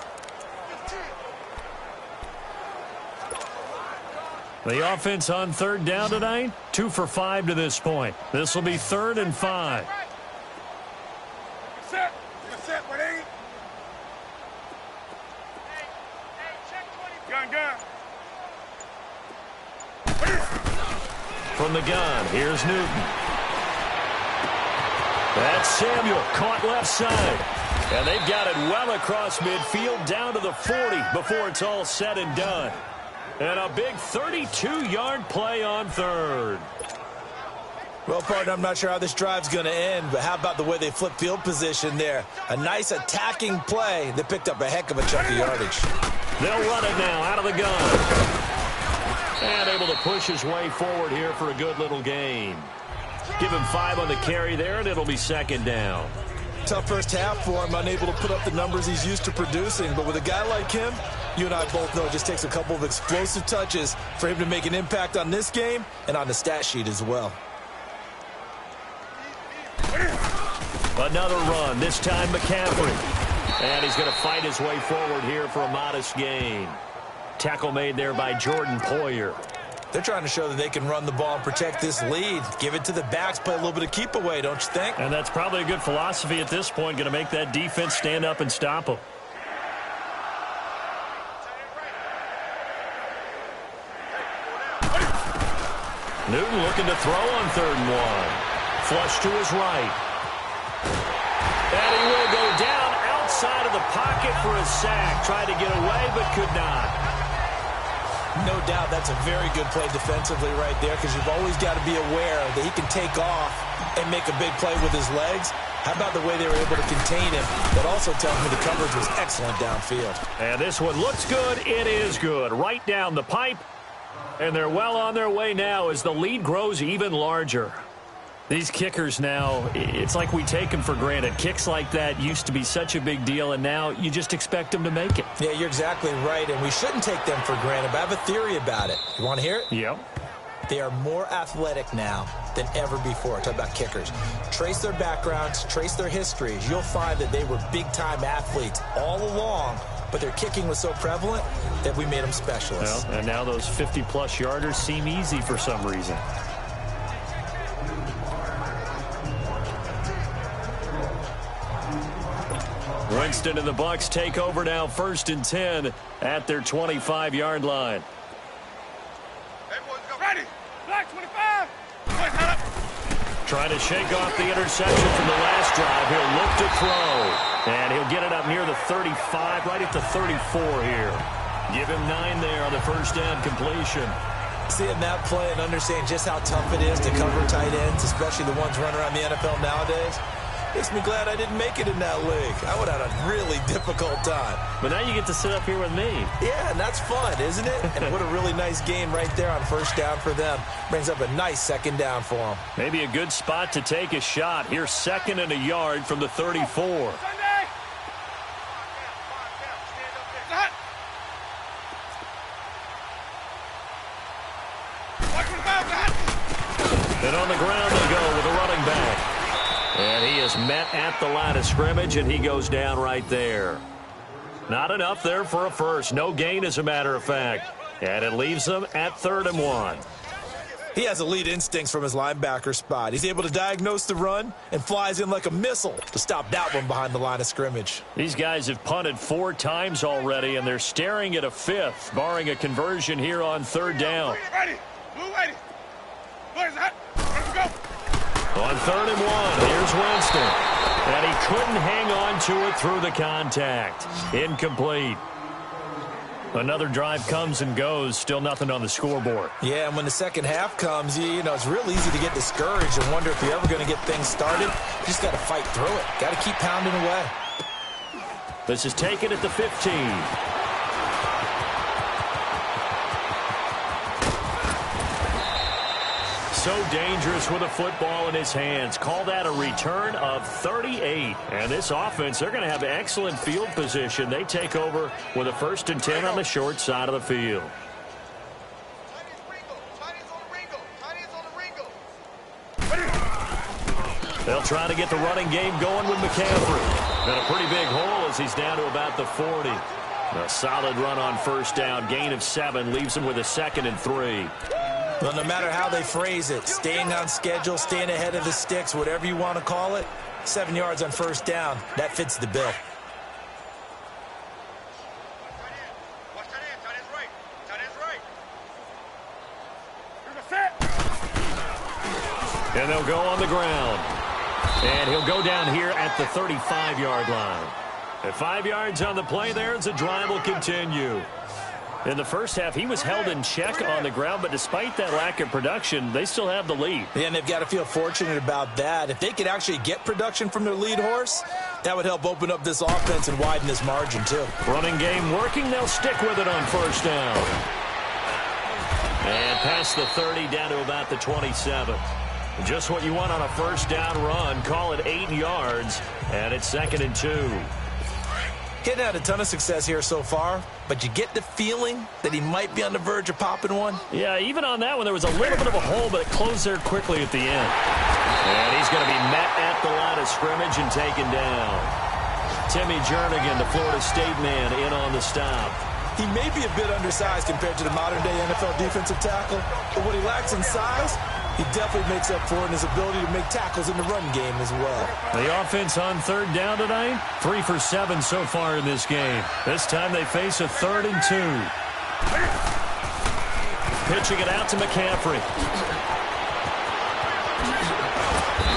The offense on 3rd down tonight, 2 for 5 to this point. This will be 3rd and 5. From the gun, here's Newton. That's Samuel, caught left side. And they've got it well across midfield, down to the 40 before it's all said and done. And a big 32-yard play on third. Well, partner, I'm not sure how this drive's going to end, but how about the way they flip field position there? A nice attacking play. They picked up a heck of a chunk of yardage. They'll run it now out of the gun. And able to push his way forward here for a good little gain. Give him 5 on the carry there, and it'll be second down. Tough first half for him, unable to put up the numbers he's used to producing. But with a guy like him, you and I both know it just takes a couple of explosive touches for him to make an impact on this game and on the stat sheet as well. Another run, this time McCaffrey. And he's going to fight his way forward here for a modest gain. Tackle made there by Jordan Poyer. They're trying to show that they can run the ball and protect this lead. Give it to the backs, play a little bit of keep away, don't you think? And that's probably a good philosophy at this point, going to make that defense stand up and stop them. Newton looking to throw on 3rd and 1. Flush to his right. And he will go down outside of the pocket for a sack. Tried to get away, but could not. No doubt that's a very good play defensively right there, because you've always got to be aware that he can take off and make a big play with his legs. How about the way they were able to contain him? That also tells me the coverage was excellent downfield. And this one looks good. It is good. Right down the pipe. And they're well on their way now as the lead grows even larger. These kickers now, it's like we take them for granted. Kicks like that used to be such a big deal, and now you just expect them to make it. Yeah, you're exactly right, and we shouldn't take them for granted, but I have a theory about it. You want to hear it? Yep. They are more athletic now than ever before. Talk about kickers. Trace their backgrounds, trace their histories. You'll find that they were big-time athletes all along, but their kicking was so prevalent that we made them specialists. Well, and now those 50-plus yarders seem easy for some reason. Winston and the Bucs take over now, 1st and 10 at their 25-yard line. Hey, boys, go. Ready. Black 25. Boys, head up. Trying to shake off the interception from the last drive. He'll look to throw. And he'll get it up near the 35, right at the 34 here. Give him 9 there on the first down completion. Seeing that play and understanding just how tough it is to cover tight ends, especially the ones running around the NFL nowadays, makes me glad I didn't make it in that league. I would have had a really difficult time. But now you get to sit up here with me. Yeah, and that's fun, isn't it? And what a really nice game right there on first down for them. Brings up a nice second down for them. Maybe a good spot to take a shot. Here's 2nd and a yard from the 34. Sunday. Hot. Black 25, hot. And on the ground they go with a running back. And he is met at the line of scrimmage, and he goes down right there. Not enough there for a first. No gain, as a matter of fact. And it leaves them at 3rd and 1. He has elite instincts from his linebacker spot. He's able to diagnose the run and flies in like a missile to stop that one behind the line of scrimmage. These guys have punted 4 times already, and they're staring at a 5th, barring a conversion here on 3rd down. Ready. Blue ready. Boys, hot. Let's go. On 3rd and 1, here's Winston. And he couldn't hang on to it through the contact. Incomplete. Another drive comes and goes. Still nothing on the scoreboard. Yeah, and when the second half comes, you know, it's real easy to get discouraged and wonder if you're ever going to get things started. You just got to fight through it. Got to keep pounding away. This is taken at the 15. So dangerous with a football in his hands. Call that a return of 38. And this offense, they're going to have excellent field position. They take over with a 1st and 10 on the short side of the field. They'll try to get the running game going with McCaffrey. And a pretty big hole as he's down to about the 40. A solid run on 1st down. Gain of 7 leaves him with a 2nd and 3. Well, no matter how they phrase it, staying on schedule, staying ahead of the sticks, whatever you want to call it, 7 yards on 1st down, that fits the bill. Watch tight end. Tight end's right. Tight end's right. Here's a set. And they'll go on the ground. And he'll go down here at the 35-yard line. At 5 yards on the play there, as the drive will continue. In the first half, he was held in check on the ground, but despite that lack of production, they still have the lead. Yeah, and they've got to feel fortunate about that. If they could actually get production from their lead horse, that would help open up this offense and widen this margin, too. Running game working. They'll stick with it on first down. And past the 30 down to about the 27. Just what you want on a first down run. Call it 8 yards, and it's 2nd and 2. Getting had a ton of success here so far, but you get the feeling that he might be on the verge of popping one. Yeah, even on that one, there was a little bit of a hole, but it closed there quickly at the end. And he's going to be met at the line of scrimmage and taken down. Timmy Jernigan, the Florida State man, in on the stop. He may be a bit undersized compared to the modern-day NFL defensive tackle, but what he lacks in size, he definitely makes up for it in his ability to make tackles in the run game as well. The offense on third down tonight, 3 for 7 so far in this game. This time they face a 3rd and 2. Pitching it out to McCaffrey.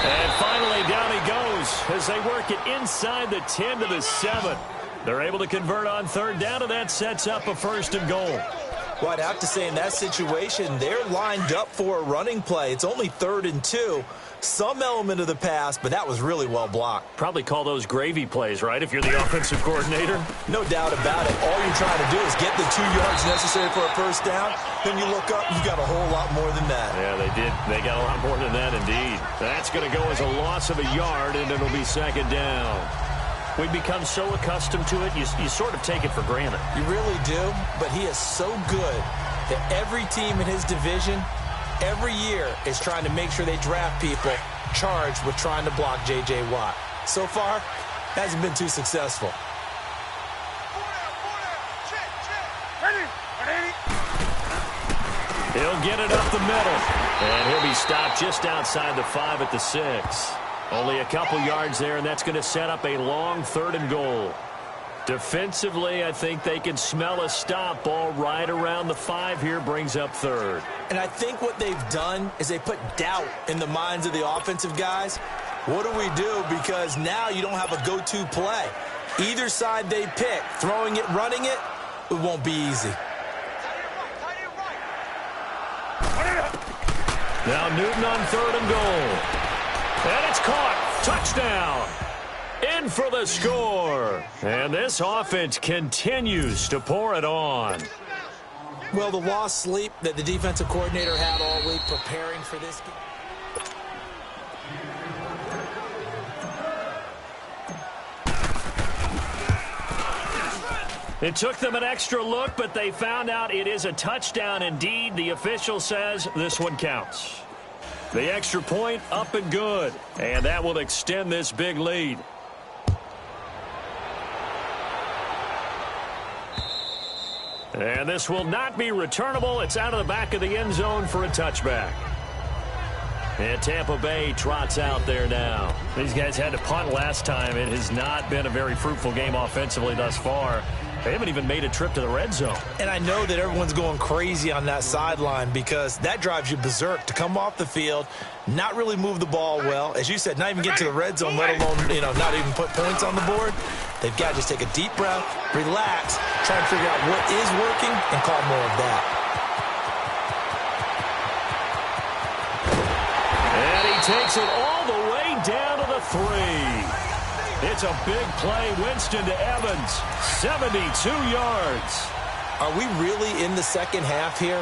And finally down he goes as they work it inside the 10 to the 7. They're able to convert on third down, and that sets up a 1st and goal. Well, I'd have to say in that situation, they're lined up for a running play. It's only 3rd and 2. Some element of the pass, but that was really well blocked. Probably call those gravy plays, right, if you're the offensive coordinator? No doubt about it. All you're trying to do is get the 2 yards necessary for a first down. Then you look up, you got a whole lot more than that. Yeah, they did. They got a lot more than that, indeed. That's going to go as a loss of a yard, and it'll be 2nd down. We've become so accustomed to it, you sort of take it for granted. You really do, but he is so good that every team in his division, every year, is trying to make sure they draft people charged with trying to block J.J. Watt. So far, hasn't been too successful. He'll get it up the middle, and he'll be stopped just outside the 5 at the 6. Only a couple yards there, and that's going to set up a long 3rd and goal. Defensively, I think they can smell a stop. Ball right around the 5 here, brings up 3rd. And I think what they've done is they put doubt in the minds of the offensive guys. What do we do? Because now you don't have a go-to play. Either side they pick, throwing it, running it, it won't be easy. Now Newton on 3rd and goal. And it's caught. Touchdown. In for the score. And this offense continues to pour it on. Well, the lost sleep that the defensive coordinator had all week preparing for this game. It took them an extra look, but they found out it is a touchdown indeed. The official says this one counts. The extra point up and good, and that will extend this big lead. And this will not be returnable. It's out of the back of the end zone for a touchback. And Tampa Bay trots out there now. These guys had to punt last time. It has not been a very fruitful game offensively thus far. They haven't even made a trip to the red zone. And I know that everyone's going crazy on that sideline because that drives you berserk to come off the field, not really move the ball well. As you said, not even get to the red zone, let alone, not even put points on the board. They've got to just take a deep breath, relax, try and figure out what is working, and call more of that. And he takes it all the way down to the 3. It's a big play. Winston to Evans, 72 yards. Are we really in the second half here?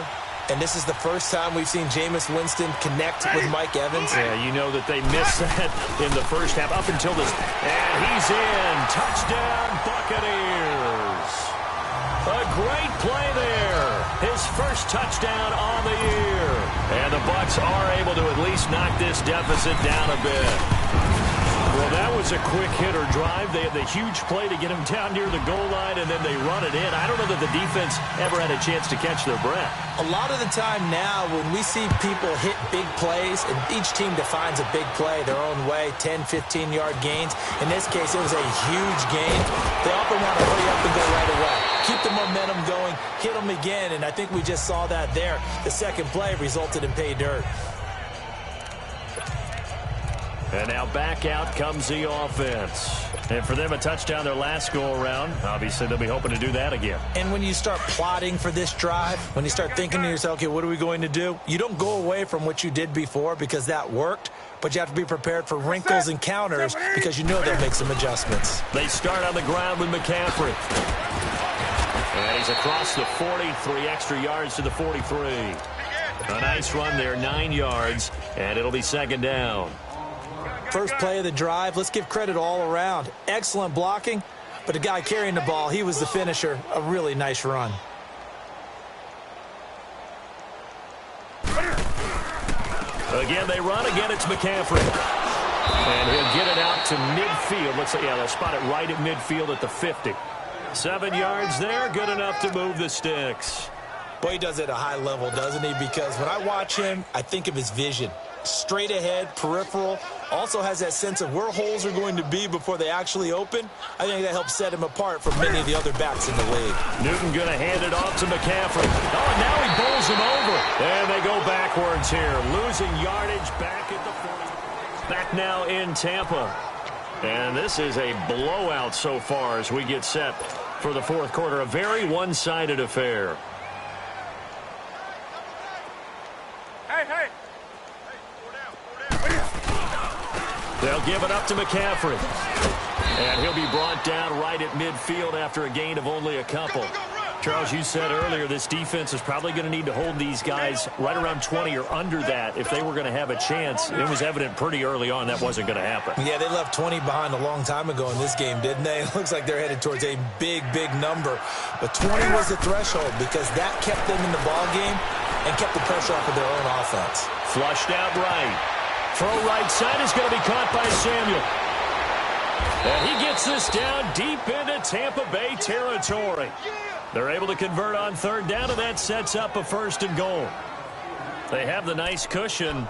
And this is the first time we've seen Jameis Winston connect with Mike Evans? Yeah, you know that they missed that in the first half up until this. And he's in. Touchdown, Buccaneers. A great play there. His first touchdown on the year. And the Bucs are able to at least knock this deficit down a bit. Well, that was a quick hitter drive. They had the huge play to get him down near the goal line, and then they run it in. I don't know that the defense ever had a chance to catch their breath. A lot of the time now when we see people hit big plays, and each team defines a big play their own way, 10, 15-yard gains. In this case, it was a huge gain. They often want to hurry up and go right away. Keep the momentum going, hit them again, and I think we just saw that there. The second play resulted in pay dirt. And now back out comes the offense. And for them, a touchdown their last go-around. Obviously, they'll be hoping to do that again. And when you start plotting for this drive, when you start thinking to yourself, okay, what are we going to do? You don't go away from what you did before because that worked, but you have to be prepared for wrinkles and counters because you know they'll make some adjustments. They start on the ground with McCaffrey. And he's across the 40, 3 extra yards to the 43. A nice run there, 9 yards, and it'll be second down. First play of the drive, let's give credit all around. Excellent blocking, but the guy carrying the ball, he was the finisher. A really nice run. Again, they run. Again, it's McCaffrey. And he'll get it out to midfield. Looks like, yeah, they'll spot it right at midfield at the 50. 7 yards there, good enough to move the sticks. Boy, he does it at a high level, doesn't he? Because when I watch him, I think of his vision. Straight ahead, peripheral. Also has that sense of where holes are going to be before they actually open. I think that helps set him apart from many of the other backs in the league. Newton going to hand it off to McCaffrey. Oh, and now he bowls him over. And they go backwards here. Losing yardage back at the 40. Back now in Tampa. And this is a blowout so far as we get set for the fourth quarter. A very one-sided affair. Hey. They'll give it up to McCaffrey. And he'll be brought down right at midfield after a gain of only a couple. Charles, you said earlier this defense is probably going to need to hold these guys right around 20 or under that if they were going to have a chance. It was evident pretty early on that wasn't going to happen. Yeah, they left 20 behind a long time ago in this game, didn't they? It looks like they're headed towards a big number. But 20 was the threshold because that kept them in the ball game and kept the pressure off of their own offense. Flushed out right. Throw right side is going to be caught by Samuel. And he gets this down deep into Tampa Bay territory. They're able to convert on third down, and that sets up a first and goal. They have the nice cushion.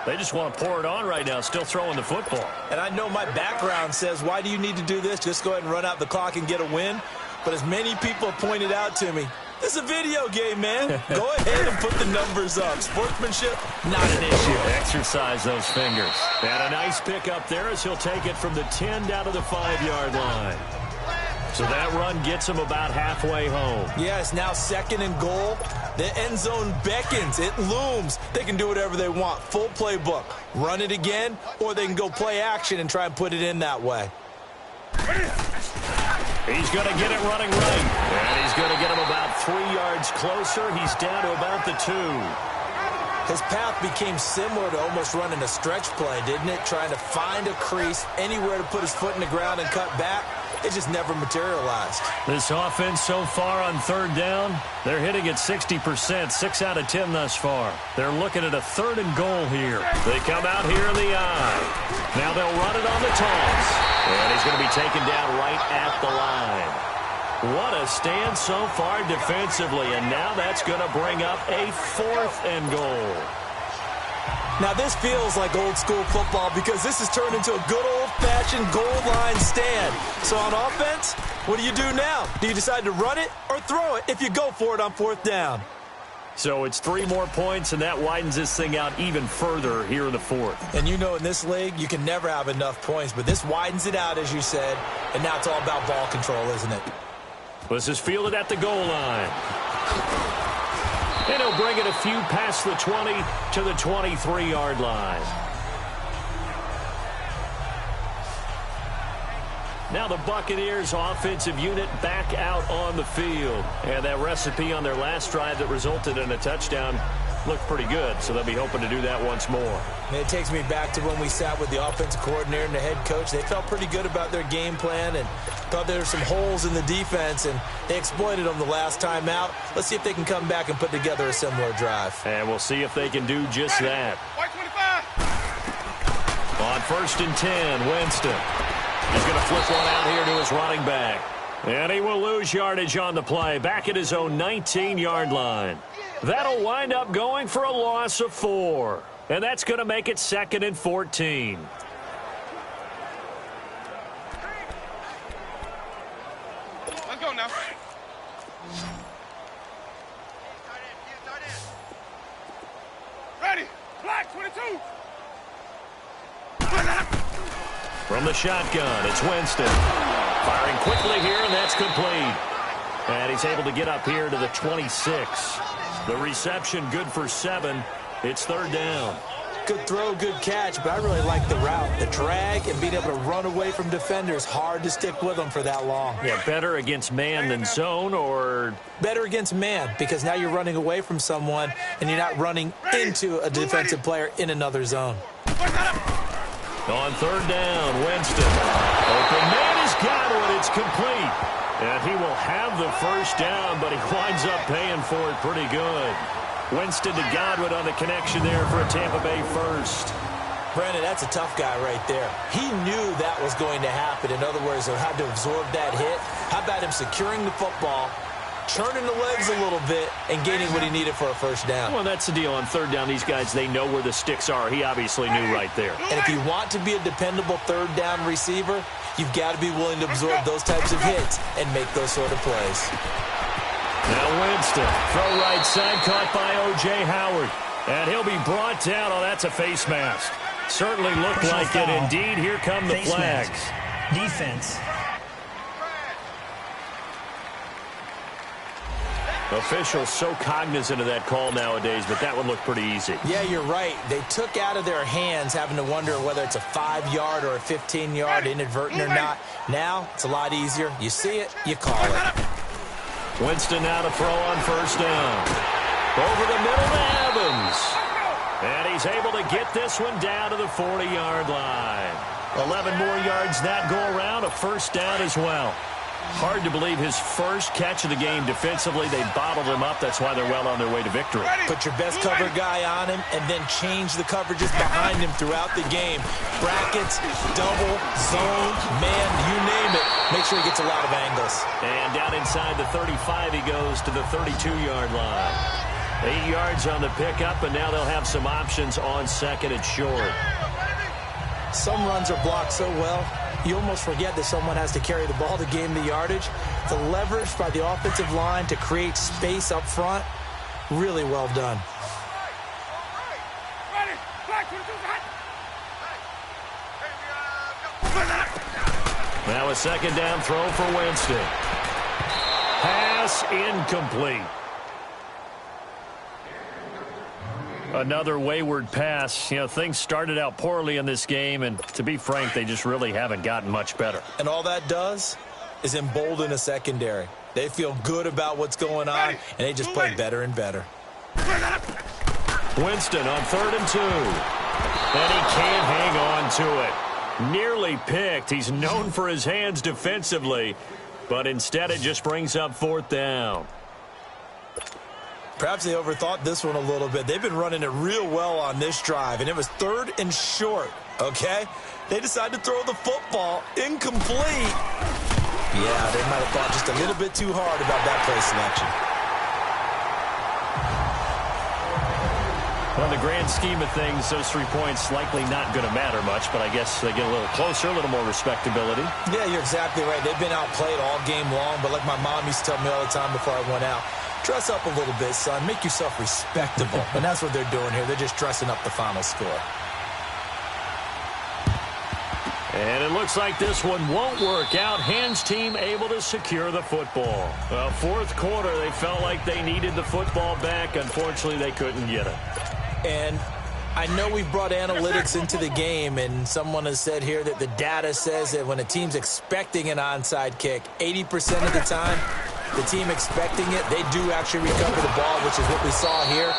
They just want to pour it on right now, still throwing the football. And I know my background says, why do you need to do this? Just go ahead and run out the clock and get a win. But as many people have pointed out to me, this is a video game, man. Go ahead and put the numbers up. Sportsmanship, not an issue. Exercise those fingers. And a nice pick up there as he'll take it from the 10 down to the 5-yard line. So that run gets him about halfway home. Yes, now second and goal. The end zone beckons. It looms. They can do whatever they want. Full playbook. Run it again, or they can go play action and try and put it in that way. He's going to get it running right. And he's going to get him about 3 yards closer. He's down to about the 2. His path became similar to almost running a stretch play, didn't it? Trying to find a crease, anywhere to put his foot in the ground and cut back. It just never materialized. This offense so far on third down, they're hitting at 60%, 6 out of 10 thus far. They're looking at a third and goal here. They come out here in the eye. Now they'll run it on the toss. And he's going to be taken down right at the line. What a stand so far defensively, and now that's going to bring up a fourth and goal. Now this feels like old school football because this has turned into a good old-fashioned goal line stand. So on offense, what do you do now? Do you decide to run it or throw it if you go for it on fourth down? So it's 3 more points, and that widens this thing out even further here in the fourth. And you know in this league, you can never have enough points, but this widens it out, as you said, and now it's all about ball control, isn't it? This is fielded at the goal line. And he'll bring it a few past the 20 to the 23-yard line. Now the Buccaneers offensive unit back out on the field. And that recipe on their last drive that resulted in a touchdown looked pretty good, so they'll be hoping to do that once more. And it takes me back to when we sat with the offensive coordinator and the head coach. They felt pretty good about their game plan and thought there were some holes in the defense, and they exploited them the last time out. Let's see if they can come back and put together a similar drive. And we'll see if they can do just that. On 1st and 10, Winston. He's going to flip one out here to his running back. And he will lose yardage on the play, back at his own 19-yard line. That'll wind up going for a loss of 4. And that's going to make it 2nd and 14. Let's go now. Ready. Black 22. From the shotgun, it's Winston. Firing quickly here, and that's complete. And he's able to get up here to the 26. The reception good for 7. It's 3rd down. Good throw, good catch, but I really like the route. The drag and being able to run away from defenders, hard to stick with them for that long. Yeah, better against man than zone, or? Better against man, because now you're running away from someone and you're not running into a defensive player in another zone. On 3rd down, Winston. Open man is Godwin. It's complete. And he will have the first down, but he winds up paying for it pretty good. Winston to Godwin on the connection there for a Tampa Bay first. Brandon, that's a tough guy right there. He knew that was going to happen. In other words, he'll have to absorb that hit. How about him securing the football, churning the legs a little bit, and gaining what he needed for a first down? Well, that's the deal. On 3rd down, these guys, they know where the sticks are. He obviously knew right there. And if you want to be a dependable 3rd down receiver, you've got to be willing to absorb those types of hits and make those sort of plays. Now Winston, throw right side, caught by O.J. Howard. And he'll be brought down. Oh, that's a face mask. Certainly looked Personal like foul. it. Indeed, here come the Face flags. mask. Defense. Officials so cognizant of that call nowadays, but that would look pretty easy. Yeah, you're right. They took out of their hands having to wonder whether it's a 5-yard or a 15-yard, inadvertent or not. Now, it's a lot easier. You see it, you call it. Winston now to throw on 1st down. Over the middle to Evans. And he's able to get this one down to the 40-yard line. 11 more yards that go around, a first down as well. Hard to believe his first catch of the game defensively. They bottled him up. That's why they're well on their way to victory. Put your best cover guy on him and then change the coverages behind him throughout the game. Brackets, double, zone, man, you name it. Make sure he gets a lot of angles. And down inside the 35, he goes to the 32-yard line. 8 yards on the pickup, and now they'll have some options on 2nd and short. Some runs are blocked so well, you almost forget that someone has to carry the ball to gain the yardage. The leverage by the offensive line to create space up front, really well done. Now a 2nd down throw for Winston. Pass incomplete. Another wayward pass. You know, things started out poorly in this game, and to be frank, they just really haven't gotten much better. And all that does is embolden a secondary. They feel good about what's going on, and they just play better and better. Winston on 3rd and 2. And he can't hang on to it. Nearly picked. He's known for his hands defensively, but instead it just brings up 4th down. Perhaps they overthought this one a little bit. They've been running it real well on this drive, and it was 3rd and short, okay? They decided to throw the football incomplete. Yeah, they might have thought just a little bit too hard about that play selection. Well, in the grand scheme of things, those 3 points likely not going to matter much, but I guess they get a little closer, a little more respectability. Yeah, you're exactly right. They've been outplayed all game long, but like my mom used to tell me all the time before I went out, dress up a little bit, son. Make yourself respectable. And that's what they're doing here. They're just dressing up the final score. And it looks like this one won't work out. Hands team able to secure the football. 4th quarter, they felt like they needed the football back. Unfortunately, they couldn't get it. And I know we've brought analytics into the game, and someone has said here that the data says that when a team's expecting an onside kick, 80% of the time, the team expecting it, they do actually recover the ball, which is what we saw here.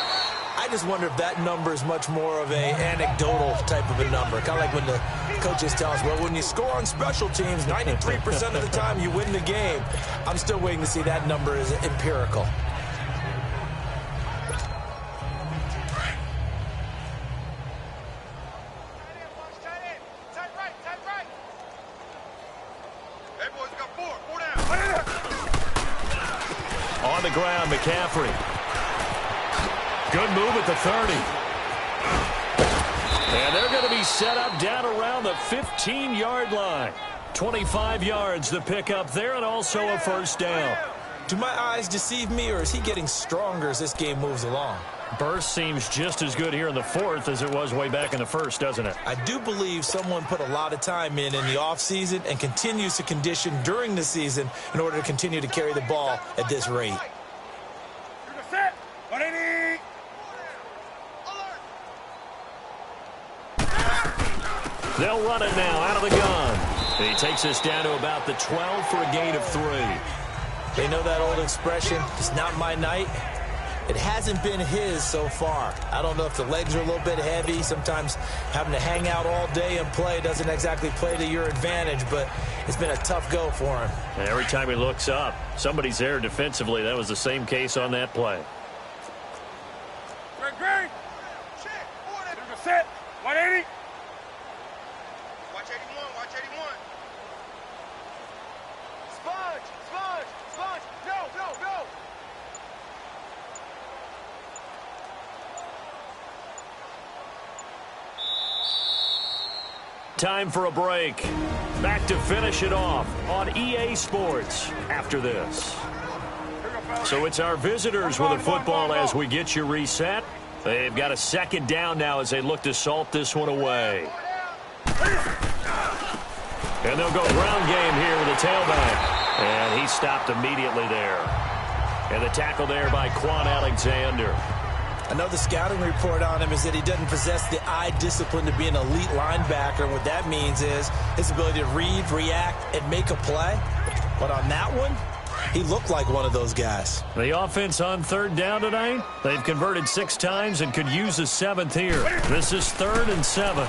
I just wonder if that number is much more of a anecdotal type of a number. Kind of like when the coaches tell us, well, when you score on special teams, 93% of the time you win the game. I'm still waiting to see that number is empirical. On the ground, McCaffrey. Good move at the 30. And they're going to be set up down around the 15-yard line. 25 yards the pickup there, and also a first down. Do my eyes deceive me, or is he getting stronger as this game moves along? Burst seems just as good here in the fourth as it was way back in the first, doesn't it? I do believe someone put a lot of time in the offseason and continues to condition during the season in order to continue to carry the ball at this rate. They'll run it now out of the gun. He takes us down to about the 12 for a gain of 3. They know that old expression, it's not my night. It hasn't been his so far. I don't know if the legs are a little bit heavy. Sometimes having to hang out all day and play doesn't exactly play to your advantage, but it's been a tough go for him. And every time he looks up, somebody's there defensively. That was the same case on that play. Greg. There's a set. 180. Watch 81. Watch 81. Sponge. No. Time for a break. Back to finish it off on EA Sports after this. So it's our visitors with the football as we get you reset. They've got a second down now as they look to salt this one away. And they'll go ground game here with the tailback. And he stopped immediately there. And the tackle there by Quan Alexander. I know the scouting report on him is that he doesn't possess the eye discipline to be an elite linebacker. What that means is his ability to read, react, and make a play. But on that one, he looked like one of those guys. The offense on third down tonight, they've converted 6 times and could use a 7th here. This is 3rd and 7.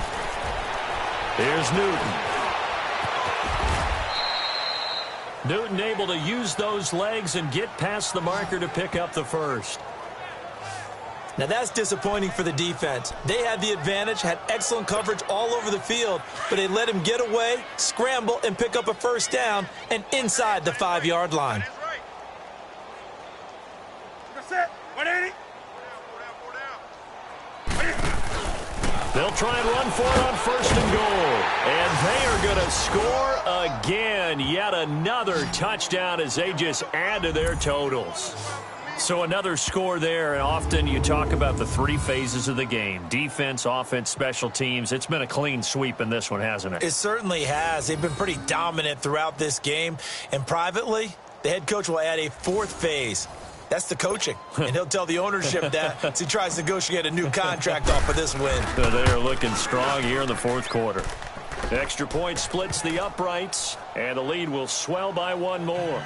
Here's Newton. Newton able to use those legs and get past the marker to pick up the first. Now that's disappointing for the defense. They had the advantage, had excellent coverage all over the field, but they let him get away, scramble, and pick up a first down and inside the 5-yard line. Set. 180. They'll try and run for it on 1st and goal. And they are going to score again. Yet another touchdown as they just add to their totals. So another score there, and often you talk about the 3 phases of the game. Defense, offense, special teams. It's been a clean sweep in this one, hasn't it? It certainly has. They've been pretty dominant throughout this game. And privately, the head coach will add a 4th phase. That's the coaching. And he'll tell the ownership that as he tries to negotiate a new contract off of this win. They are looking strong here in the 4th quarter. Extra point splits the uprights, and the lead will swell by 1 more.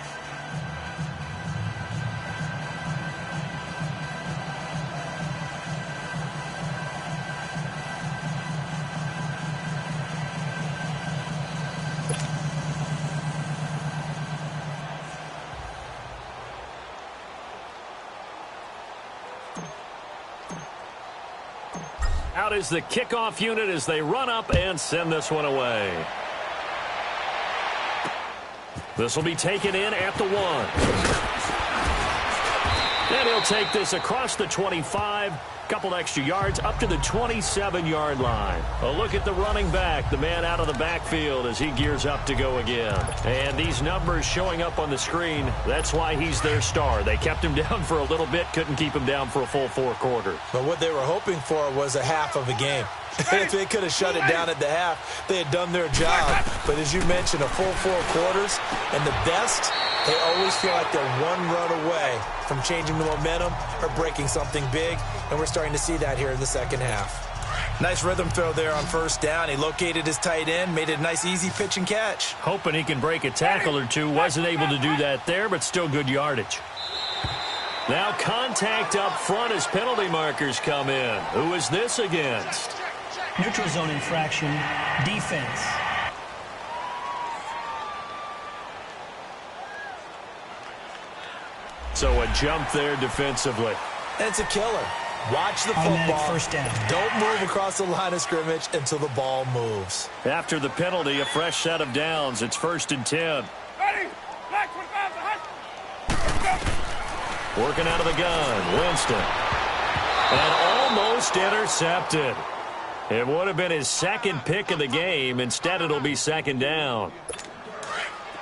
Out is the kickoff unit as they run up and send this one away. This will be taken in at the 1. And he'll take this across the 25. Couple extra yards up to the 27-yard line. A look at the running back, the man out of the backfield as he gears up to go again. And these numbers showing up on the screen, that's why he's their star. They kept him down for a little bit, couldn't keep him down for a full 4 quarters. But what they were hoping for was a half of a game. If they could have shut it down at the half, they had done their job. But as you mentioned, a full 4 quarters, and the best, they always feel like they're 1 run away from changing the momentum or breaking something big, and we're starting to see that here in the second half. Nice rhythm throw there on 1st down. He located his tight end, made it a nice easy pitch and catch. Hoping he can break a tackle or two. Wasn't able to do that there, but still good yardage. Now contact up front as penalty markers come in. Who is this against? Neutral zone infraction, defense. So a jump there defensively. And it's a killer. Watch the Automatic football. first down. Don't move across the line of scrimmage until the ball moves. After the penalty, a fresh set of downs. It's 1st and 10. Ready. Black 25 to high. Working out of the gun, Winston. And almost intercepted. It would have been his 2nd pick of the game. Instead, it'll be 2nd down.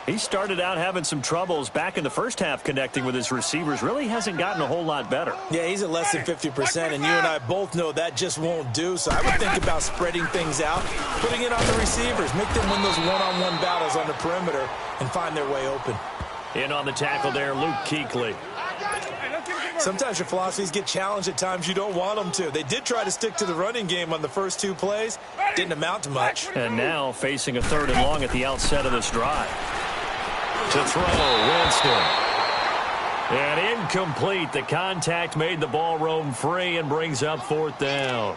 He started out having some troubles back in the first half connecting with his receivers. Really hasn't gotten a whole lot better. Yeah, he's at less than 50%, and you and I both know that just won't do. So I would think about spreading things out, putting it on the receivers, make them win those one-on-one battles on the perimeter and find their way open. In on the tackle there, Luke Kuechly. Sometimes your philosophies get challenged at times you don't want them to. They did try to stick to the running game on the first 2 plays. Didn't amount to much. And now facing a 3rd and long at the outset of this drive. To throw, Winston. And incomplete. The contact made the ball roam free and brings up 4th down.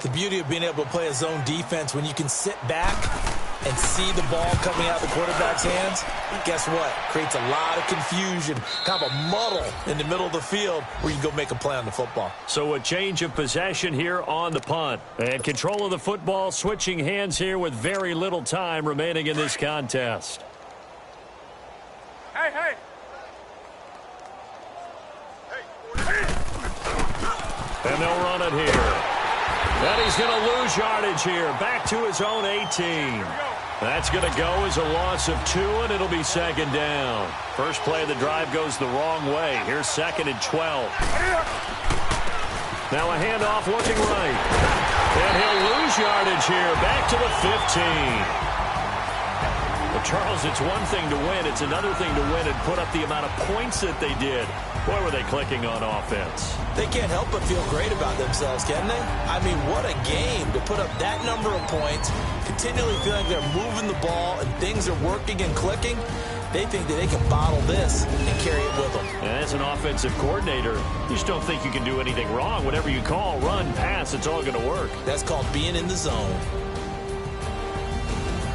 The beauty of being able to play a zone defense when you can sit back and see the ball coming out of the quarterback's hands, guess what? Creates a lot of confusion, kind of a muddle in the middle of the field where you can go make a play on the football. So a change of possession here on the punt. And control of the football switching hands here with very little time remaining in this contest. Hey. And they'll run it here. And he's going to lose yardage here. Back to his own 18. That's going to go as a loss of 2, and it'll be 2nd down. First play of the drive goes the wrong way. Here's 2nd and 12. Now a handoff looking right. And he'll lose yardage here. Back to the 15. Well, Charles, it's one thing to win. It's another thing to win and put up the amount of points that they did. Boy, were they clicking on offense. They can't help but feel great about themselves, can they? I mean, what a game to put up that number of points, continually feeling they're moving the ball and things are working and clicking. They think that they can bottle this and carry it with them. And as an offensive coordinator, you just don't think you can do anything wrong. Whatever you call, run, pass, it's all going to work. That's called being in the zone.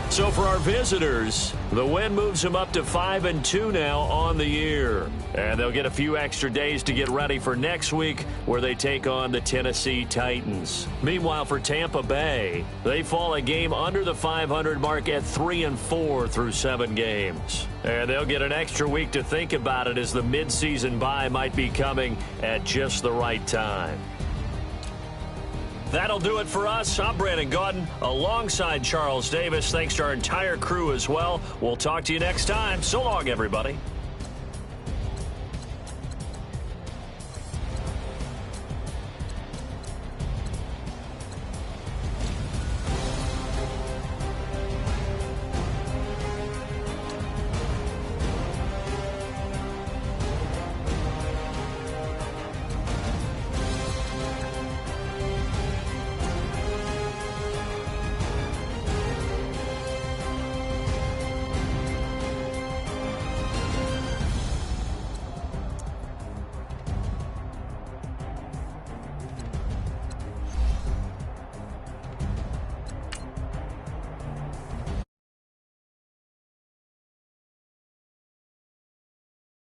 So for our visitors, the win moves them up to 5-2 now on the year. And they'll get a few extra days to get ready for next week where they take on the Tennessee Titans. Meanwhile, for Tampa Bay, they fall a game under the 500 mark at 3-4 through 7 games. And they'll get an extra week to think about it as the midseason bye might be coming at just the right time. That'll do it for us. I'm Brandon Gaudin alongside Charles Davis. Thanks to our entire crew as well. We'll talk to you next time. So long, everybody.